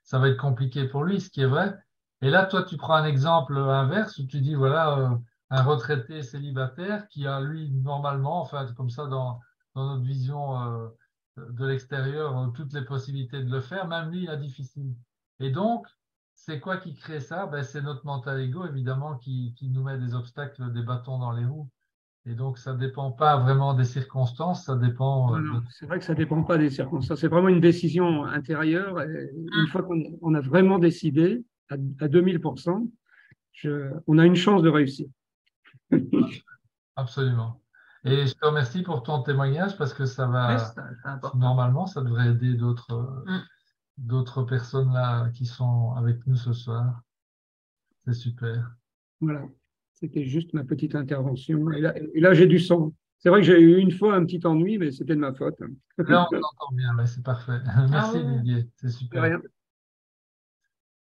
ça va être compliqué pour lui, ce qui est vrai. Et là, toi, tu prends un exemple inverse où tu dis, voilà, un retraité célibataire qui a, lui, normalement, enfin, comme ça, dans notre vision de l'extérieur, toutes les possibilités de le faire, même lui, il a difficile. Et donc, c'est quoi qui crée ça? Ben, c'est notre mental ego, évidemment, qui nous met des obstacles, des bâtons dans les roues. Et donc, ça ne dépend pas vraiment des circonstances, ça dépend Non, c'est vrai que ça ne dépend pas des circonstances. C'est vraiment une décision intérieure. Et une fois qu'on a vraiment décidé à 2000%, on a une chance de réussir. Absolument. Et je te remercie pour ton témoignage parce que ça va, normalement, ça devrait aider d'autres personnes là qui sont avec nous ce soir. C'est super. Voilà, c'était juste ma petite intervention. Et là j'ai du sang. C'est vrai que j'ai eu une fois un petit ennui, mais c'était de ma faute. Là, on t'entend bien, là, c'est parfait. Merci Didier, c'est super. Rien.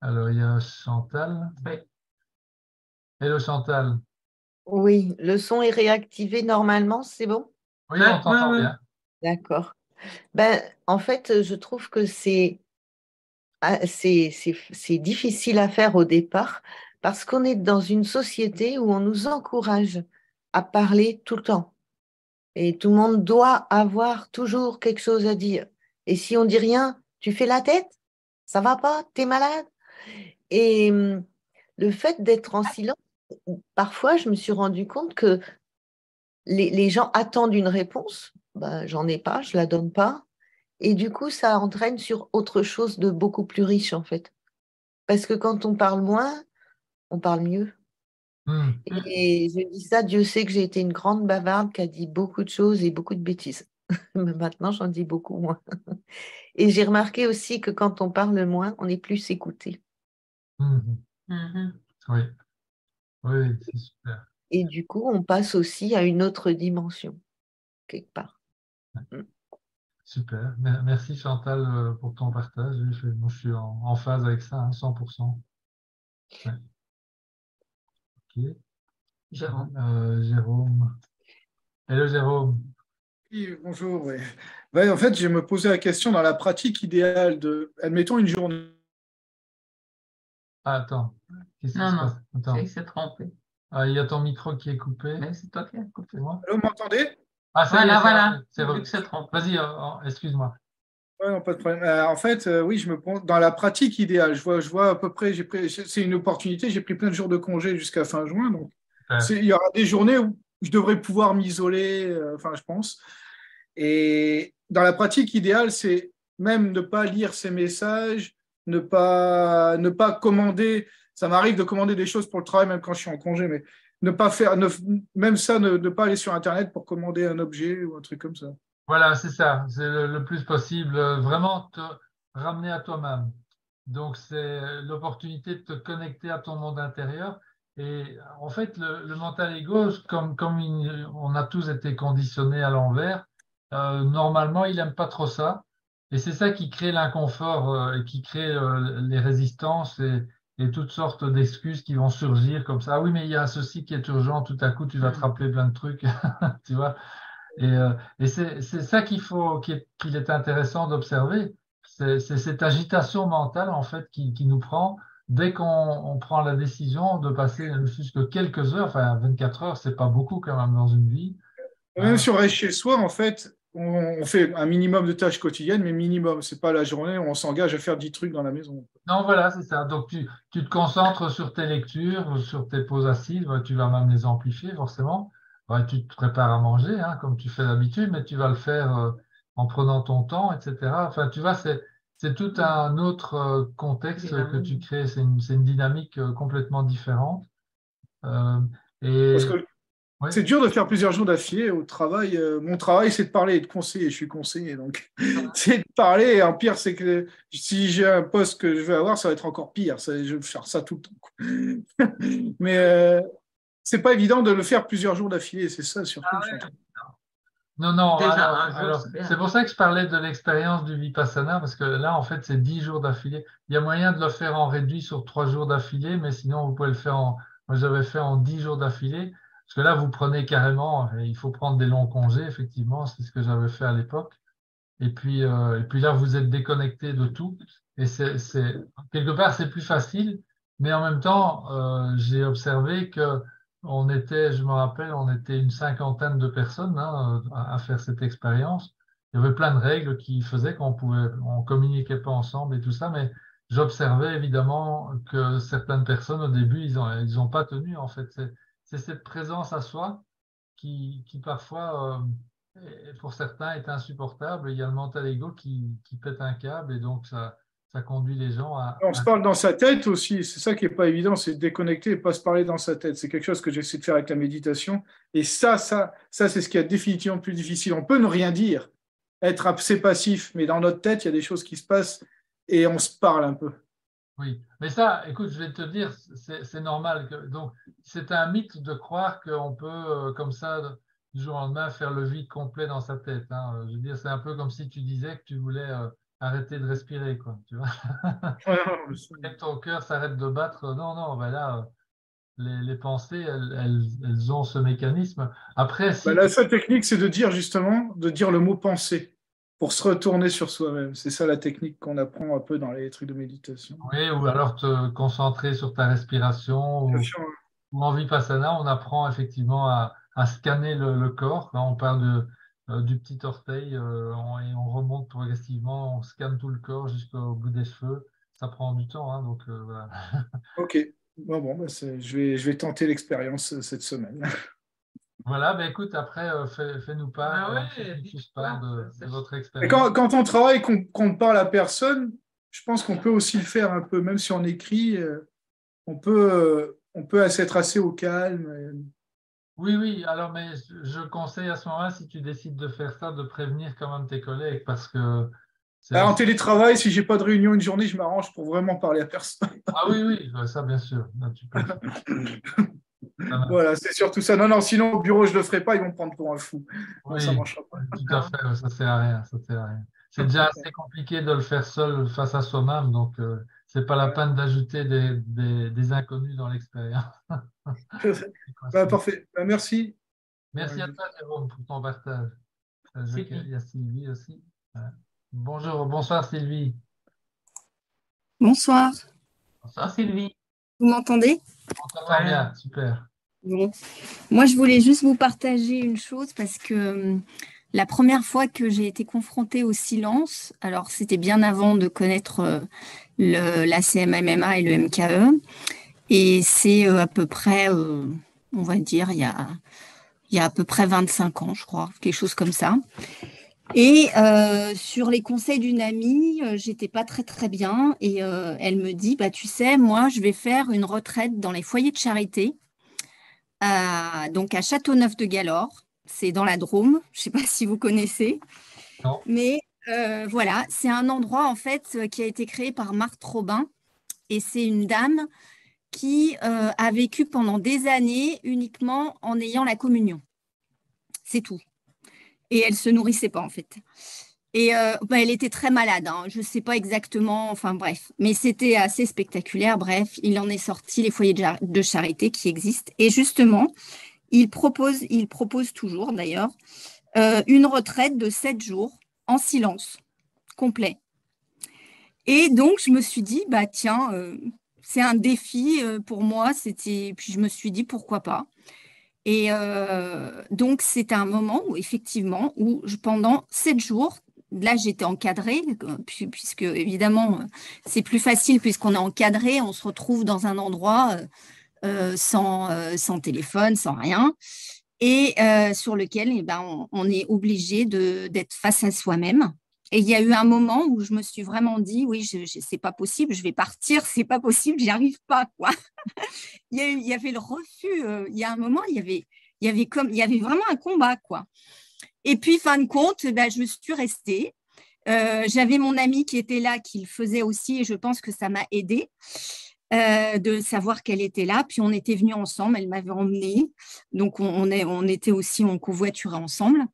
Alors, il y a Chantal. Oui. Hello Chantal. Oui, le son est réactivé normalement, c'est bon? Oui, on t'entend bien. D'accord. Ben, en fait, je trouve que c'est difficile à faire au départ parce qu'on est dans une société où on nous encourage à parler tout le temps. Et tout le monde doit avoir toujours quelque chose à dire. Et si on dit rien, tu fais la tête? Ça va pas? T'es malade? Et le fait d'être en silence, parfois, je me suis rendu compte que les gens attendent une réponse. Ben, j'en ai pas, je la donne pas. Et du coup, ça entraîne sur autre chose de beaucoup plus riche, en fait. Parce que quand on parle moins, on parle mieux. Et je dis ça, Dieu sait que j'ai été une grande bavarde qui a dit beaucoup de choses et beaucoup de bêtises. Mais maintenant, j'en dis beaucoup moins. Et j'ai remarqué aussi que quand on parle moins, on est plus écouté. Oui, oui, c'est super. Et du coup, on passe aussi à une autre dimension, quelque part. Super. Merci Chantal pour ton partage. Moi, je suis en phase avec ça, 100%. Ouais. Ok. Jérôme. Hello Jérôme. Oui, bonjour. Ouais. Ouais, en fait, je me posais la question dans la pratique idéale de, admettons, une journée. Ah, attends. Qu'est-ce qui se passe? Attends. Il s'est trompé. Ah, il y a ton micro qui est coupé. Mais c'est toi qui as coupé. Moi? Allô, vous m'entendez? Ah, ça y est, voilà. c'est Luc se trompe. Vas-y, excuse-moi. Ouais, non, pas de problème. En fait, oui, je me prends dans la pratique idéale. Je vois à peu près, c'est une opportunité. J'ai pris plein de jours de congé jusqu'à fin juin. Donc, il y aura des journées où je devrais pouvoir m'isoler, enfin, je pense. Et dans la pratique idéale, c'est même ne pas lire ces messages, ne pas commander. Ça m'arrive de commander des choses pour le travail, même quand je suis en congé, mais même ça, ne pas aller sur Internet pour commander un objet ou un truc comme ça. Voilà, c'est ça. C'est le plus possible, vraiment te ramener à toi-même. Donc, c'est l'opportunité de te connecter à ton monde intérieur. Et en fait, le mental ego, comme on a tous été conditionnés à l'envers, normalement, il n'aime pas trop ça. Et c'est ça qui crée l'inconfort et qui crée les résistances et toutes sortes d'excuses qui vont surgir comme ça. Ah oui, mais il y a ceci qui est urgent, tout à coup, tu vas te rappeler plein de trucs, tu vois. Et c'est ça qu'il est intéressant d'observer. C'est cette agitation mentale, en fait, qui nous prend dès qu'on prend la décision de passer ne fût-ce que quelques heures, enfin 24 heures, c'est pas beaucoup quand même dans une vie. Même si on reste chez soi, en fait, on fait un minimum de tâches quotidiennes, mais minimum. C'est pas la journée où on s'engage à faire 10 trucs dans la maison. Non, voilà, c'est ça. Donc, tu te concentres sur tes lectures, sur tes pauses assises, tu vas même les amplifier, forcément. Ouais, tu te prépares à manger, hein, comme tu fais d'habitude, mais tu vas le faire en prenant ton temps, etc. Enfin, tu vois, c'est tout un autre contexte que tu crées. C'est une dynamique complètement différente. Parce que c'est dur de faire plusieurs jours d'affilée au travail. Mon travail, c'est de parler et de conseiller. Je suis conseiller, donc c'est de parler. Et en pire, c'est que si j'ai un poste que je vais avoir, ça va être encore pire. Je vais faire ça tout le temps. Mais c'est pas évident de le faire plusieurs jours d'affilée. C'est ça surtout. Non. C'est pour ça que je parlais de l'expérience du Vipassana, parce que là, en fait, c'est 10 jours d'affilée. Il y a moyen de le faire en réduit sur 3 jours d'affilée, mais sinon, vous pouvez le faire moi, j'avais fait en 10 jours d'affilée. Parce que là, vous prenez carrément, il faut prendre des longs congés, effectivement, c'est ce que j'avais fait à l'époque. Et puis là, vous êtes déconnecté de tout. Et quelque part, c'est plus facile. Mais en même temps, j'ai observé que je me rappelle, on était une cinquantaine de personnes à faire cette expérience. Il y avait plein de règles qui faisaient on communiquait pas ensemble et tout ça. Mais j'observais évidemment que certaines personnes, au début, ils ont pas tenu, en fait. C'est cette présence à soi qui parfois, pour certains, est insupportable. Il y a le mental ego qui pète un câble et donc ça conduit les gens à… On se parle dans sa tête aussi. C'est ça qui n'est pas évident, c'est de déconnecter et pas se parler dans sa tête. C'est quelque chose que j'essaie de faire avec la méditation. Et ça c'est ce qui est définitivement plus difficile. On peut ne rien dire, être assez passif, mais dans notre tête, il y a des choses qui se passent et on se parle un peu. Oui, mais ça, écoute, je vais te dire, c'est normal. Donc, c'est un mythe de croire qu'on peut, comme ça, du jour au lendemain, faire le vide complet dans sa tête. Hein. Je veux dire, c'est un peu comme si tu disais que tu voulais arrêter de respirer, quoi. Tu vois? Et ton cœur s'arrête de battre. Non, ben là, les pensées, elles ont ce mécanisme. Après, la seule technique, c'est de dire le mot pensée, pour se retourner sur soi-même. C'est ça la technique qu'on apprend un peu dans les trucs de méditation. Oui, ou alors te concentrer sur ta respiration. Ou en Vipassana, on apprend effectivement à scanner le corps. Là, on part du petit orteil et on remonte progressivement, on scanne tout le corps jusqu'au bout des cheveux. Ça prend du temps, hein, donc voilà. Ok, je vais tenter l'expérience cette semaine. Voilà, ben écoute, après, fais-nous part, de votre expérience. Et quand on travaille, qu'on parle à personne, je pense qu'on peut aussi le faire un peu, même si on écrit, on peut être assez au calme. Oui, alors, mais je conseille à ce moment-là, si tu décides de faire ça, de prévenir quand même tes collègues, parce que… En télétravail, si j'ai pas de réunion une journée, je m'arrange pour vraiment parler à personne. Ah oui, ça bien sûr. Là, tu peux… Voilà, c'est surtout ça. Non, sinon au bureau, je ne le ferai pas, ils vont me prendre pour un fou. Oui, ça ne marchera pas. Tout à fait, ça ne sert à rien. C'est déjà assez compliqué de le faire seul face à soi-même, donc ce n'est pas la peine d'ajouter des inconnus dans l'expérience. Parfait, merci. Merci à toi, Jérôme, pour ton partage. Il y a Sylvie aussi. Bonsoir Sylvie. Bonsoir. Bonsoir Sylvie. Vous m'entendez? On t'entend bien, super. Bon. Moi, je voulais juste vous partager une chose parce que la première fois que j'ai été confrontée au silence, alors c'était bien avant de connaître la CMMA et le MKE, et c'est à peu près, on va dire, il y a à peu près 25 ans, je crois, quelque chose comme ça. Et sur les conseils d'une amie, j'étais pas très très bien et elle me dit, bah tu sais, moi je vais faire une retraite dans les foyers de charité, donc à Châteauneuf-de-Galor, c'est dans la Drôme, je sais pas si vous connaissez, Non. mais voilà, c'est un endroit en fait qui a été créé par Marthe Robin et c'est une dame qui a vécu pendant des années uniquement en ayant la communion. C'est tout. Et elle se nourrissait pas en fait. Et elle était très malade, hein. Je ne sais pas exactement, enfin bref, mais c'était assez spectaculaire. Bref, il en est sorti les foyers de charité qui existent. Et justement, il propose toujours d'ailleurs, une retraite de 7 jours en silence complet. Et donc, je me suis dit, bah tiens, c'est un défi pour moi. Puis je me suis dit, pourquoi pas. Et donc, c'était un moment où, effectivement, pendant 7 jours, là, j'étais encadrée, puisque, évidemment, c'est plus facile puisqu'on est encadré, on se retrouve dans un endroit sans téléphone, sans rien, et sur lequel eh ben, on est obligé d'être face à soi-même. Et il y a eu un moment où je me suis vraiment dit, oui, c'est pas possible, je vais partir, c'est pas possible, j'y arrive pas, quoi. Il y avait le refus. Il y a un moment, il y avait vraiment un combat, quoi. Et puis, fin de compte, ben, je me suis restée. J'avais mon amie qui était là, qui le faisait aussi, et je pense que ça m'a aidée de savoir qu'elle était là. Puis, on était venus ensemble, elle m'avait emmenée. Donc, on était aussi, on covoiturait ensemble.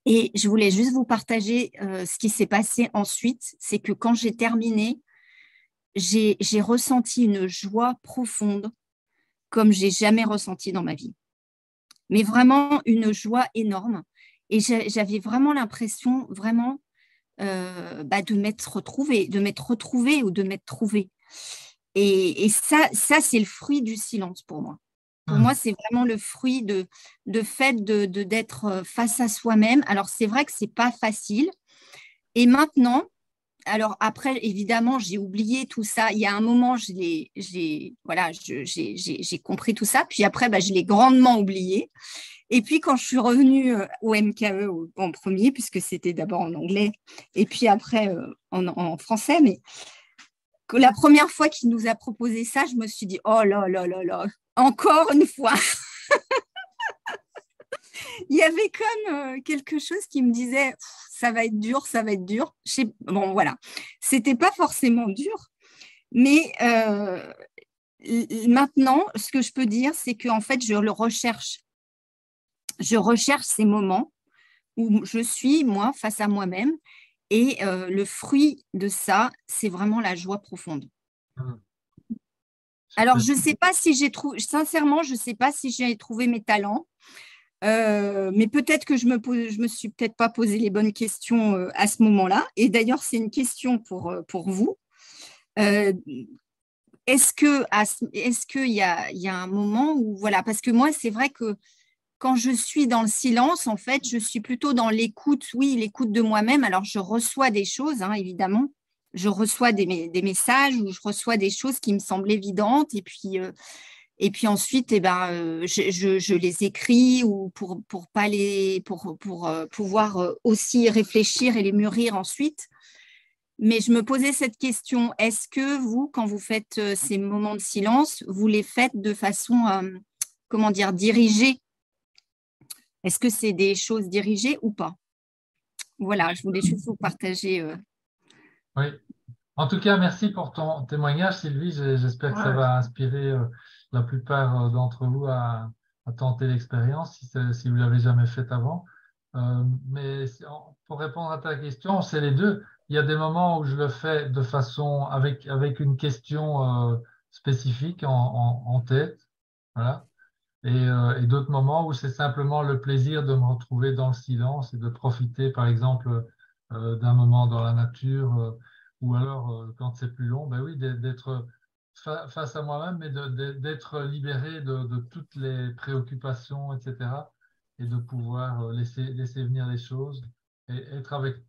Et je voulais juste vous partager ce qui s'est passé ensuite. C'est que quand j'ai terminé, j'ai ressenti une joie profonde comme j'ai jamais ressenti dans ma vie. Mais vraiment une joie énorme. Et j'avais vraiment l'impression vraiment de m'être retrouvée ou de m'être trouvée. Et ça c'est le fruit du silence pour moi. Pour moi, c'est vraiment le fruit fait d'être face à soi-même. Alors, c'est vrai que c'est pas facile. Et maintenant, alors après, évidemment, j'ai oublié tout ça. Il y a un moment, j'ai compris tout ça. Puis après, je l'ai grandement oublié. Et puis, quand je suis revenue au MKE en premier, puisque c'était d'abord en anglais, et puis après en français, mais que la première fois qu'il nous a proposé ça, je me suis dit, oh là là là là, encore une fois. Il y avait comme quelque chose qui me disait, ça va être dur, ça va être dur. Bon, voilà, c'était pas forcément dur, mais maintenant, ce que je peux dire, c'est qu'en fait, je le recherche. Je recherche ces moments où je suis, moi, face à moi-même. Et le fruit de ça, c'est vraiment la joie profonde. Alors, je ne sais pas si sincèrement, je ne sais pas si j'ai trouvé mes talents, mais peut-être que je me suis peut-être pas posé les bonnes questions à ce moment-là. Et d'ailleurs, c'est une question pour vous. Est-ce qu'il y a un moment où, voilà, parce que moi, c'est vrai que quand je suis dans le silence, en fait, je suis plutôt dans l'écoute, oui, l'écoute de moi-même. Alors, je reçois des choses, hein, évidemment. Je reçois des messages ou je reçois des choses qui me semblent évidentes. Et puis ensuite, je les écris ou pour pouvoir aussi réfléchir et les mûrir ensuite. Mais je me posais cette question, est-ce que vous, quand vous faites ces moments de silence, vous les faites de façon, dirigée? Est-ce que c'est des choses dirigées ou pas? Voilà, je voulais juste vous partager. Oui. En tout cas, merci pour ton témoignage, Sylvie. J'espère que ça va inspirer la plupart d'entre vous à tenter l'expérience si vous ne l'avez jamais faite avant. Mais pour répondre à ta question, c'est les deux. Il y a des moments où je le fais de façon avec une question spécifique en tête. Voilà. Et d'autres moments où c'est simplement le plaisir de me retrouver dans le silence et de profiter, par exemple, d'un moment dans la nature, ou alors, quand c'est plus long, ben oui, d'être face à moi-même, mais d'être libéré de toutes les préoccupations, etc., et de pouvoir laisser venir les choses et être avec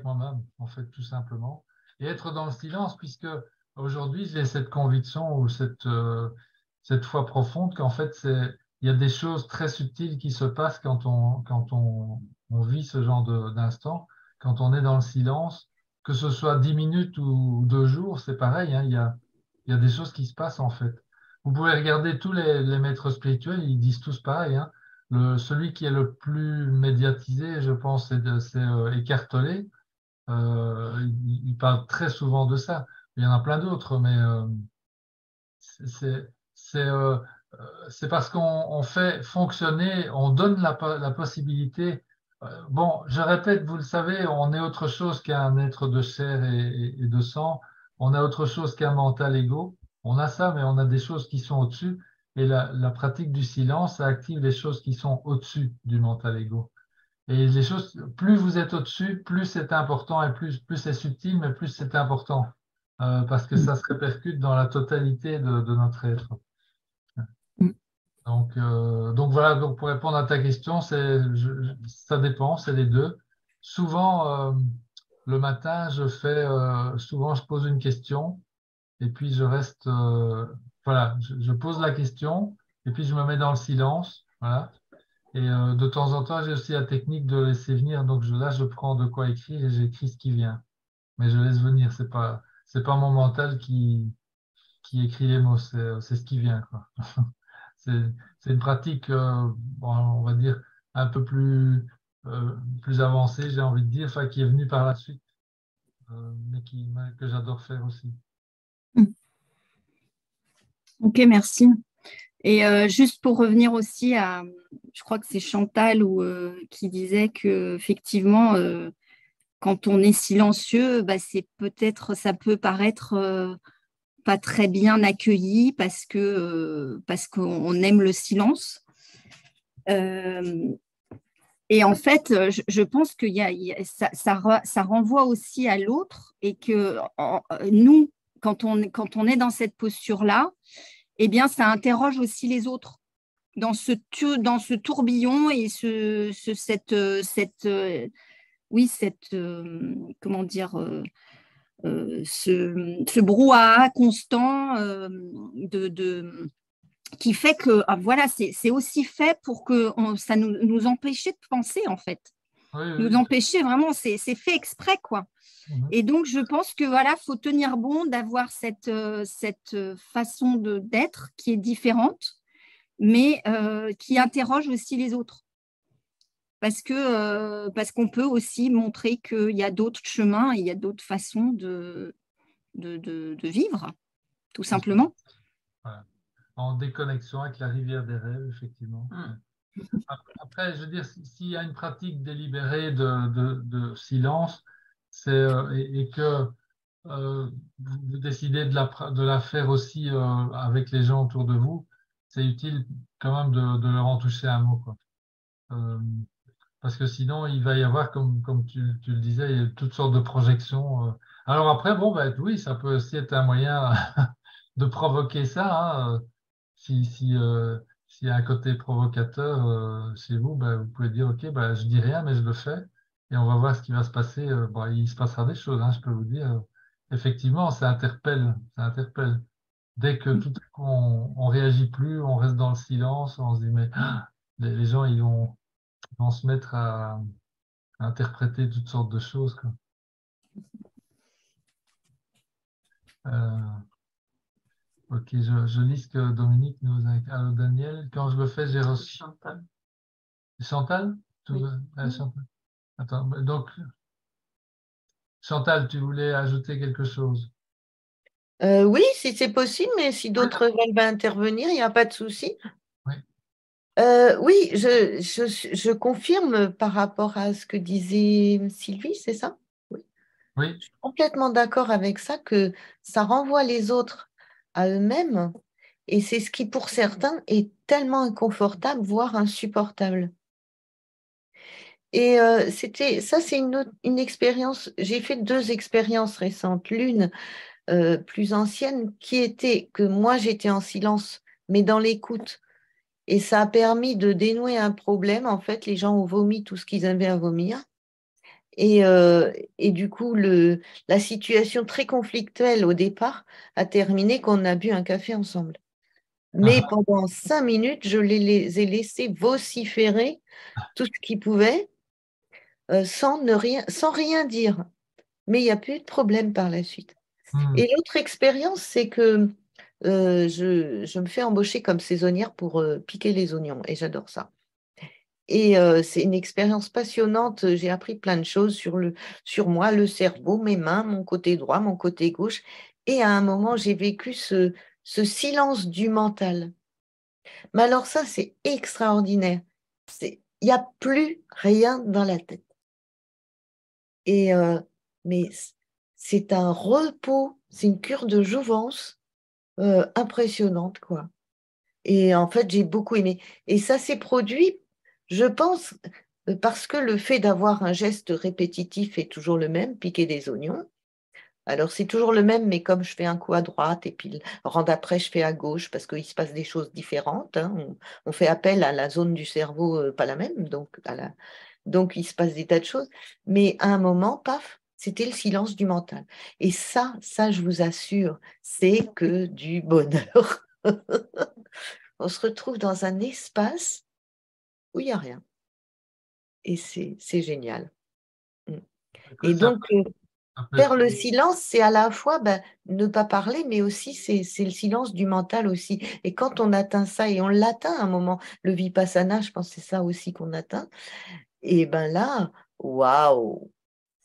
moi-même, en fait, tout simplement. Et être dans le silence, puisque aujourd'hui, j'ai cette conviction ou cette foi profonde qu'en fait, il y a des choses très subtiles qui se passent quand on vit ce genre d'instant. Quand on est dans le silence, que ce soit 10 minutes ou 2 jours, c'est pareil, hein, il y a des choses qui se passent en fait. Vous pouvez regarder tous les maîtres spirituels, ils disent tous pareil, hein. Celui qui est le plus médiatisé, je pense, c'est Eckhart Tolle. Il parle très souvent de ça. Il y en a plein d'autres, mais c'est c'est euh, c'est parce qu'on fait fonctionner, on donne la possibilité. Bon, je répète, vous le savez, on est autre chose qu'un être de chair et de sang. On a autre chose qu'un mental ego. On a ça, mais on a des choses qui sont au-dessus. Et la pratique du silence, ça active les choses qui sont au-dessus du mental ego. Et les choses, plus vous êtes au-dessus, plus c'est important et plus c'est subtil, mais plus c'est important. Parce que ça se répercute dans la totalité de notre être. Donc voilà, donc pour répondre à ta question, ça dépend, c'est les deux. Souvent, le matin, souvent je pose une question et puis je reste, voilà, je pose la question et puis je me mets dans le silence, voilà. Et de temps en temps, j'ai aussi la technique de laisser venir. Donc là, je prends de quoi écrire et j'écris ce qui vient. Mais je laisse venir. C'est pas mon mental qui écrit les mots. C'est ce qui vient, quoi. C'est une pratique, bon, on va dire, un peu plus avancée, j'ai envie de dire, enfin, qui est venue par la suite, mais que j'adore faire aussi. Ok, merci. Et juste pour revenir aussi je crois que c'est Chantal qui disait que effectivement, quand on est silencieux, bah, ça peut paraître pas très bien accueilli parce qu'on aime le silence. Et en fait, je pense que ça renvoie aussi à l'autre et que nous, quand on est dans cette posture-là, eh bien, ça interroge aussi les autres dans ce tourbillon et comment dire, ce brouhaha constant qui fait que voilà, c'est aussi fait pour que ça nous empêche de penser en fait. Oui. Nous empêcher vraiment, c'est fait exprès quoi. Et donc, je pense que voilà, faut tenir bon d'avoir cette façon d'être qui est différente, mais qui interroge aussi les autres. Parce qu'on peut aussi montrer qu'il y a d'autres chemins, il y a d'autres façons de vivre, tout simplement. Voilà. En déconnexion avec la rivière des rêves, effectivement. Après, je veux dire, s'il y a une pratique délibérée de silence, et que vous décidez de la faire aussi avec les gens autour de vous, c'est utile quand même de leur en toucher un mot, quoi. Parce que sinon, il va y avoir, comme tu le disais, il y a toutes sortes de projections. Alors après, bon, bah, oui, ça peut aussi être un moyen de provoquer ça, hein. S'il y a un côté provocateur chez vous, bah, vous pouvez dire, OK, bah, je dis rien, mais je le fais. Et on va voir ce qui va se passer. Bah, il se passera des choses, hein, je peux vous dire. Effectivement, ça interpelle. Dès que tout à coup, on réagit plus, on reste dans le silence, on se dit, mais les gens, ils vont se mettre à interpréter toutes sortes de choses, quoi. Ok, je lis ce que Dominique nous a... Allô, Daniel, quand je le fais, j'ai reçu... Chantal. Chantal? Oui. Chantal. Attends, donc, Chantal, tu voulais ajouter quelque chose? Oui, si c'est possible, mais si d'autres veulent intervenir, il n'y a pas de souci. Oui, oui, je confirme par rapport à ce que disait Sylvie, c'est ça? Oui. Oui. Je suis complètement d'accord avec ça, que ça renvoie les autres à eux-mêmes, et c'est ce qui, pour certains, est tellement inconfortable, voire insupportable. Et c'est une expérience, j'ai fait 2 expériences récentes. L'une plus ancienne, qui était que moi, j'étais en silence, mais dans l'écoute. Et ça a permis de dénouer un problème. En fait, les gens ont vomi tout ce qu'ils avaient à vomir. Et du coup, la situation très conflictuelle au départ a terminé qu'on a bu un café ensemble. Mais pendant 5 minutes, je les ai laissés vociférer tout ce qu'ils pouvaient. sans rien dire. Mais il n'y a plus de problème par la suite. Et l'autre expérience, c'est que je me fais embaucher comme saisonnière pour piquer les oignons et j'adore ça. Et c'est une expérience passionnante. J'ai appris plein de choses sur moi, le cerveau, mes mains, mon côté droit, mon côté gauche. Et à un moment, j'ai vécu ce silence du mental. Mais alors ça, c'est extraordinaire. Il n'y a plus rien dans la tête. Et mais c'est un repos, c'est une cure de jouvence impressionnante, quoi. Et en fait, j'ai beaucoup aimé. Et ça s'est produit, je pense, parce que le fait d'avoir un geste répétitif est toujours le même, piquer des oignons. Alors, c'est toujours le même, mais comme je fais un coup à droite et puis le rang d'après, je fais à gauche parce qu'il se passe des choses différentes. Hein. On fait appel à la zone du cerveau, pas la même, donc il se passe des tas de choses. Mais à un moment, paf, c'était le silence du mental. Et ça, je vous assure, c'est que du bonheur. On se retrouve dans un espace où il n'y a rien. Et c'est génial. Et donc, faire le silence, c'est à la fois ne pas parler, mais aussi c'est le silence du mental aussi. Et quand on atteint ça, et on l'atteint à un moment, le vipassana, je pense que c'est ça aussi qu'on atteint, et ben là, waouh,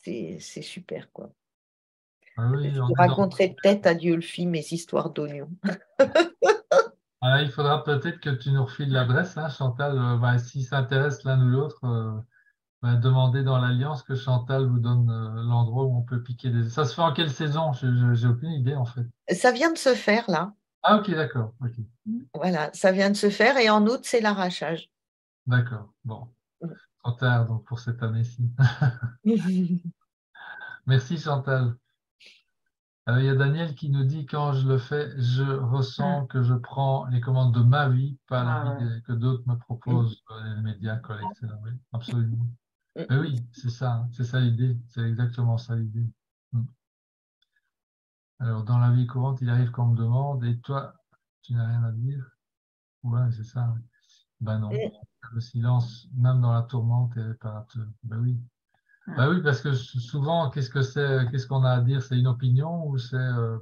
c'est super, quoi. Ah oui, je vous raconterai peut-être à Dieu le film mes histoires d'oignons. Il faudra peut-être que tu nous refiles l'adresse, hein, Chantal. Si ça intéresse l'un ou l'autre, demandez dans l'Alliance que Chantal vous donne l'endroit où on peut piquer des... Ça se fait en quelle saison? J'ai aucune idée, en fait. Ça vient de se faire, là. Ah, ok, d'accord. Okay. Voilà, ça vient de se faire et en août, c'est l'arrachage. D'accord, bon. Trop tard, donc, pour cette année-ci. Merci, Chantal. Il y a Daniel qui nous dit, quand je le fais, je ressens que je prends les commandes de ma vie, pas la vie que d'autres me proposent, les médias, collègues, etc. Oui, absolument. Mais oui, c'est ça l'idée, c'est exactement ça l'idée. Alors, dans la vie courante, il arrive qu'on me demande, et toi, tu n'as rien à dire? Ouais, c'est ça. Ben non, le silence, même dans la tourmente, est réparateur. Ben oui. Ben oui, parce que souvent, qu'est-ce qu'on a à dire? C'est une opinion ou c'est un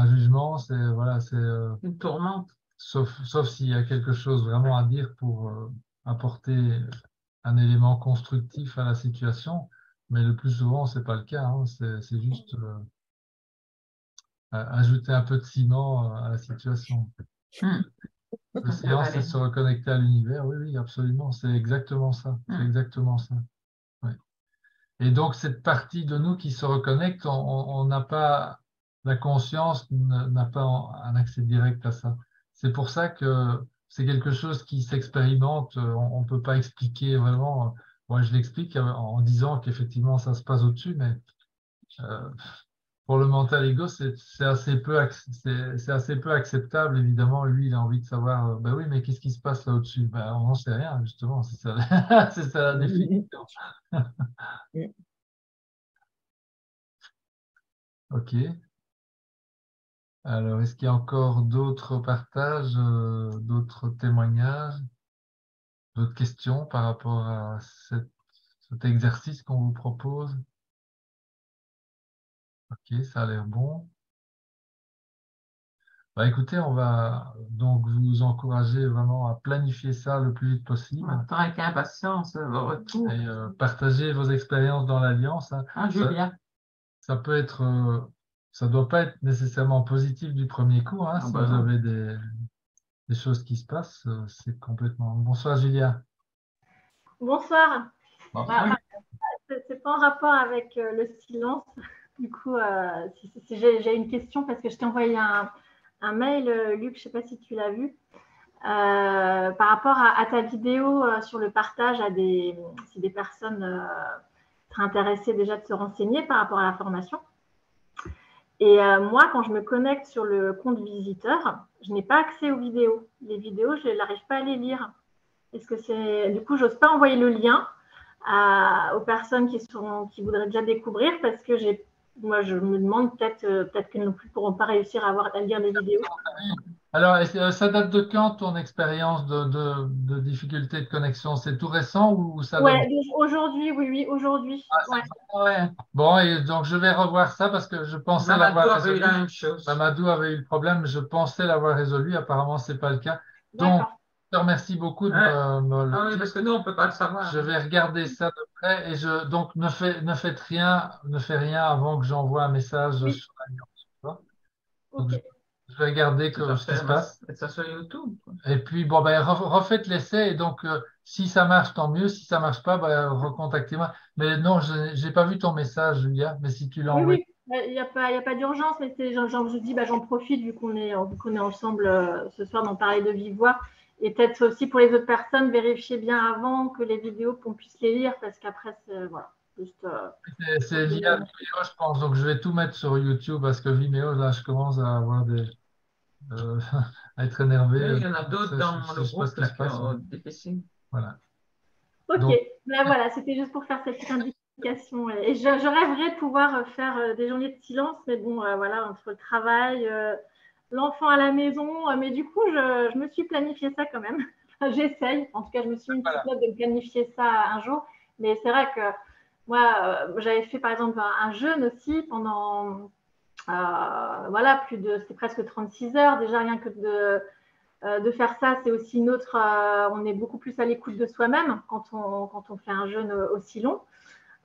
jugement? C'est une tourmente. Sauf s'il y a quelque chose vraiment à dire pour apporter un élément constructif à la situation. Mais le plus souvent, c'est pas le cas. Hein. C'est juste ajouter un peu de ciment à la situation. Le silence, c'est se reconnecter à l'univers. Oui, oui, absolument. C'est exactement ça. C'est exactement ça. Oui. Et donc, cette partie de nous qui se reconnecte, on n'a pas, la conscience n'a pas un accès direct à ça. C'est pour ça que c'est quelque chose qui s'expérimente. On ne peut pas expliquer vraiment. Moi, je l'explique en disant qu'effectivement, ça se passe au-dessus, mais pour le mental ego, c'est assez peu acceptable, évidemment. Lui, il a envie de savoir, ben oui, mais qu'est-ce qui se passe là au-dessus? Ben, on n'en sait rien, justement. C'est ça, c'est ça la définition. Ok. Alors, est-ce qu'il y a encore d'autres partages, d'autres témoignages, d'autres questions par rapport à cet exercice qu'on vous propose? Ok, ça a l'air bon. Bah, écoutez, on va donc vous encourager vraiment à planifier ça le plus vite possible. On attend avec impatience vos retours. Et partager vos expériences dans l'Alliance. Hein. Julia. Ça peut être, ça doit pas être nécessairement positif du premier coup. Hein, si vous avez des choses qui se passent, c'est complètement... Bonsoir, Julia. Bonsoir. C'est pas en rapport avec le silence. Du coup, j'ai une question parce que je t'ai envoyé un mail, Luc, je ne sais pas si tu l'as vu, par rapport à ta vidéo sur le partage si des personnes seraient intéressées déjà de se renseigner par rapport à la formation. Et moi, quand je me connecte sur le compte visiteur, je n'ai pas accès aux vidéos. Les vidéos, je n'arrive pas à les lire. Est-ce que du coup, j'ose pas envoyer le lien aux personnes qui voudraient déjà découvrir parce que moi, je me demande peut-être qu'elles ne pourront pas réussir à lire les vidéos. Alors, ça date de quand ton expérience de difficulté de connexion? C'est tout récent ou ça date? Ouais, aujourd'hui, oui, aujourd'hui. Ah, Ouais. ouais. Bon, et donc je vais revoir ça parce que je pensais Mamadou l'avoir avait eu résolu. la même chose. Mamadou avait eu le problème, je pensais l'avoir résolu. Apparemment, c'est pas le cas. Donc, D'accord. je te remercie beaucoup de me le Ah oui, dire. parce que nous, on ne peut pas le savoir. Je vais regarder ça de près et donc ne faites rien, ne fais rien avant que j'envoie un message Oui. sur la nuance, tu vois. Ok. Donc, je vais regarder Tout à ce qui fait, se passe. mettre ça sur YouTube, quoi. Et puis, bon, ben, refaites l'essai. Et donc, si ça marche, tant mieux. Si ça marche pas, ben, recontactez-moi. Mais non, je n'ai pas vu ton message, Julia. Mais si tu l'as Oui, envoyé. oui. Il n'y a pas d'urgence, mais c'est genre, je dis, bah, j'en profite vu qu'on est ensemble ce soir d'en parler de vive voix. Et peut-être aussi pour les autres personnes, vérifier bien avant que les vidéos, qu'on puisse les lire, parce qu'après, c'est voilà, juste. C'est lié à Vimeo, je pense. Donc, je vais tout mettre sur YouTube parce que Vimeo, là, je commence à avoir à être énervé. Oui, il y en a d'autres dans le groupe là, qui ont difficile. Voilà. Ok, Donc, là voilà, c'était juste pour faire cette petite indication. Et je rêverais de pouvoir faire des journées de silence, mais bon, voilà, entre le travail, l'enfant à la maison, mais du coup, je me suis planifié ça quand même. Enfin, j'essaye, en tout cas, je me suis mis une petite note de me planifier ça un jour. Mais c'est vrai que moi, j'avais fait par exemple un jeûne aussi pendant, voilà, c'était presque 36 heures. Déjà, rien que de faire ça, c'est aussi une autre. On est beaucoup plus à l'écoute de soi-même quand on fait un jeûne aussi long.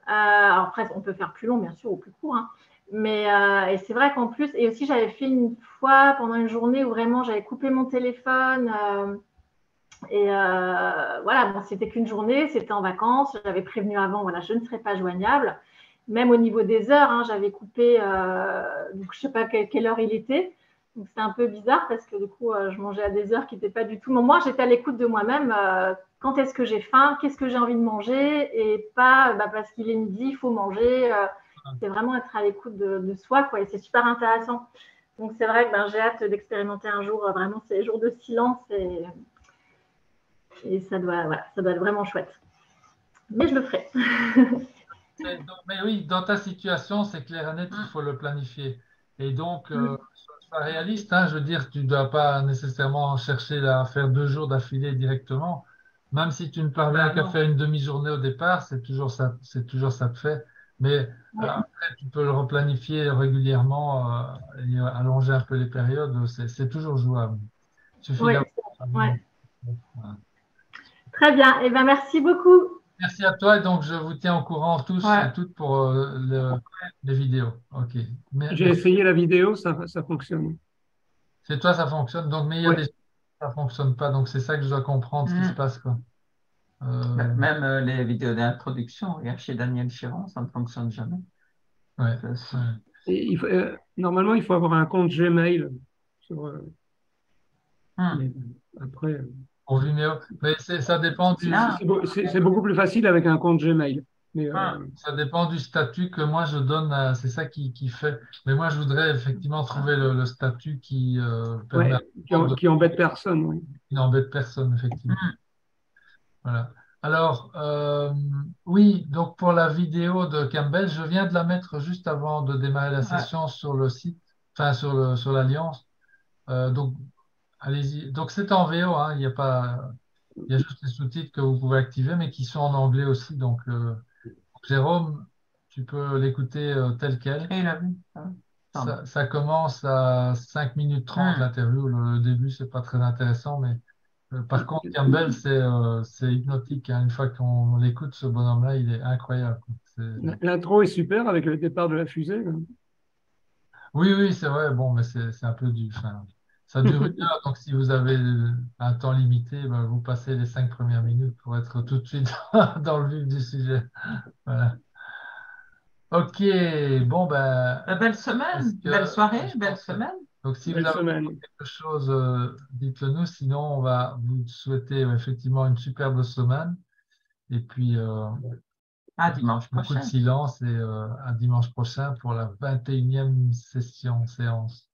Alors après, on peut faire plus long, bien sûr, ou plus court. Hein. Mais et c'est vrai qu'en plus, et aussi j'avais fait une fois pendant une journée où vraiment j'avais coupé mon téléphone. Voilà, bon, c'était qu'une journée, c'était en vacances. J'avais prévenu avant, voilà, je ne serai pas joignable. Même au niveau des heures, hein, j'avais coupé. Donc je ne sais pas quelle heure il était. Donc c'était un peu bizarre parce que du coup, je mangeais à des heures qui n'étaient pas du tout. Mais moi, j'étais à l'écoute de moi-même. Quand est-ce que j'ai faim? Qu'est-ce que j'ai envie de manger? Et pas parce qu'il est midi, il faut manger. C'est vraiment être à l'écoute de soi, quoi. Et c'est super intéressant. Donc c'est vrai que j'ai hâte d'expérimenter un jour vraiment ces jours de silence et ça doit être vraiment chouette. Mais je le ferai. Mais oui, dans ta situation, c'est clair et net, il faut le planifier. Et donc, sois réaliste, hein, je veux dire, tu ne dois pas nécessairement chercher à faire 2 jours d'affilée directement. Même si tu ne parviens qu'à faire une demi-journée au départ, c'est toujours ça de fait. Mais après, tu peux le replanifier régulièrement et allonger un peu les périodes, c'est toujours jouable. Il suffit d'avoir. Très bien. Eh ben, merci beaucoup. Merci à toi. Et donc, je vous tiens au courant tous et toutes pour les vidéos. OK. J'ai essayé la vidéo, ça fonctionne. C'est toi, ça fonctionne. Donc, mais il y a des choses ça ne fonctionne pas. Donc, c'est ça que je dois comprendre ce qui se passe, quoi. Même les vidéos d'introduction, regarde chez Daniel Chiron, ça ne fonctionne jamais. Ouais. Et normalement, il faut avoir un compte Gmail. Mais après. Pour Vimeo. Mais ça dépend du. C'est beaucoup plus facile avec un compte Gmail. Mais, ça dépend du statut que moi je donne. C'est ça qui fait. Mais moi, je voudrais effectivement trouver le statut qui permet. Qui embête personne. Oui. Qui n'embête personne, effectivement. Voilà. Alors, oui, donc pour la vidéo de Campbell, je viens de la mettre juste avant de démarrer la session sur le site, enfin sur l'Alliance. Donc, allez-y. Donc, c'est en VO, hein, il y a juste les sous-titres que vous pouvez activer, mais qui sont en anglais aussi. Donc, Jérôme, tu peux l'écouter tel quel. Et il a vu. Ça commence à 5 minutes 30 l'interview. Le début, c'est pas très intéressant, mais par contre, Campbell, c'est hypnotique. Hein. Une fois qu'on l'écoute, ce bonhomme-là, il est incroyable. L'intro est super avec le départ de la fusée. Oui, c'est vrai. Bon, mais c'est un peu du. Enfin, ça dure 1 heure, donc si vous avez un temps limité, vous passez les 5 premières minutes pour être tout de suite dans le vif du sujet. Voilà. Ok, bon, belle semaine, belle soirée, belle semaine. Donc, si vous avez quelque chose, dites-le nous. Sinon, on va vous souhaiter effectivement une superbe semaine. Et puis, à dimanche prochain. Beaucoup de silence et à dimanche prochain pour la 21e séance.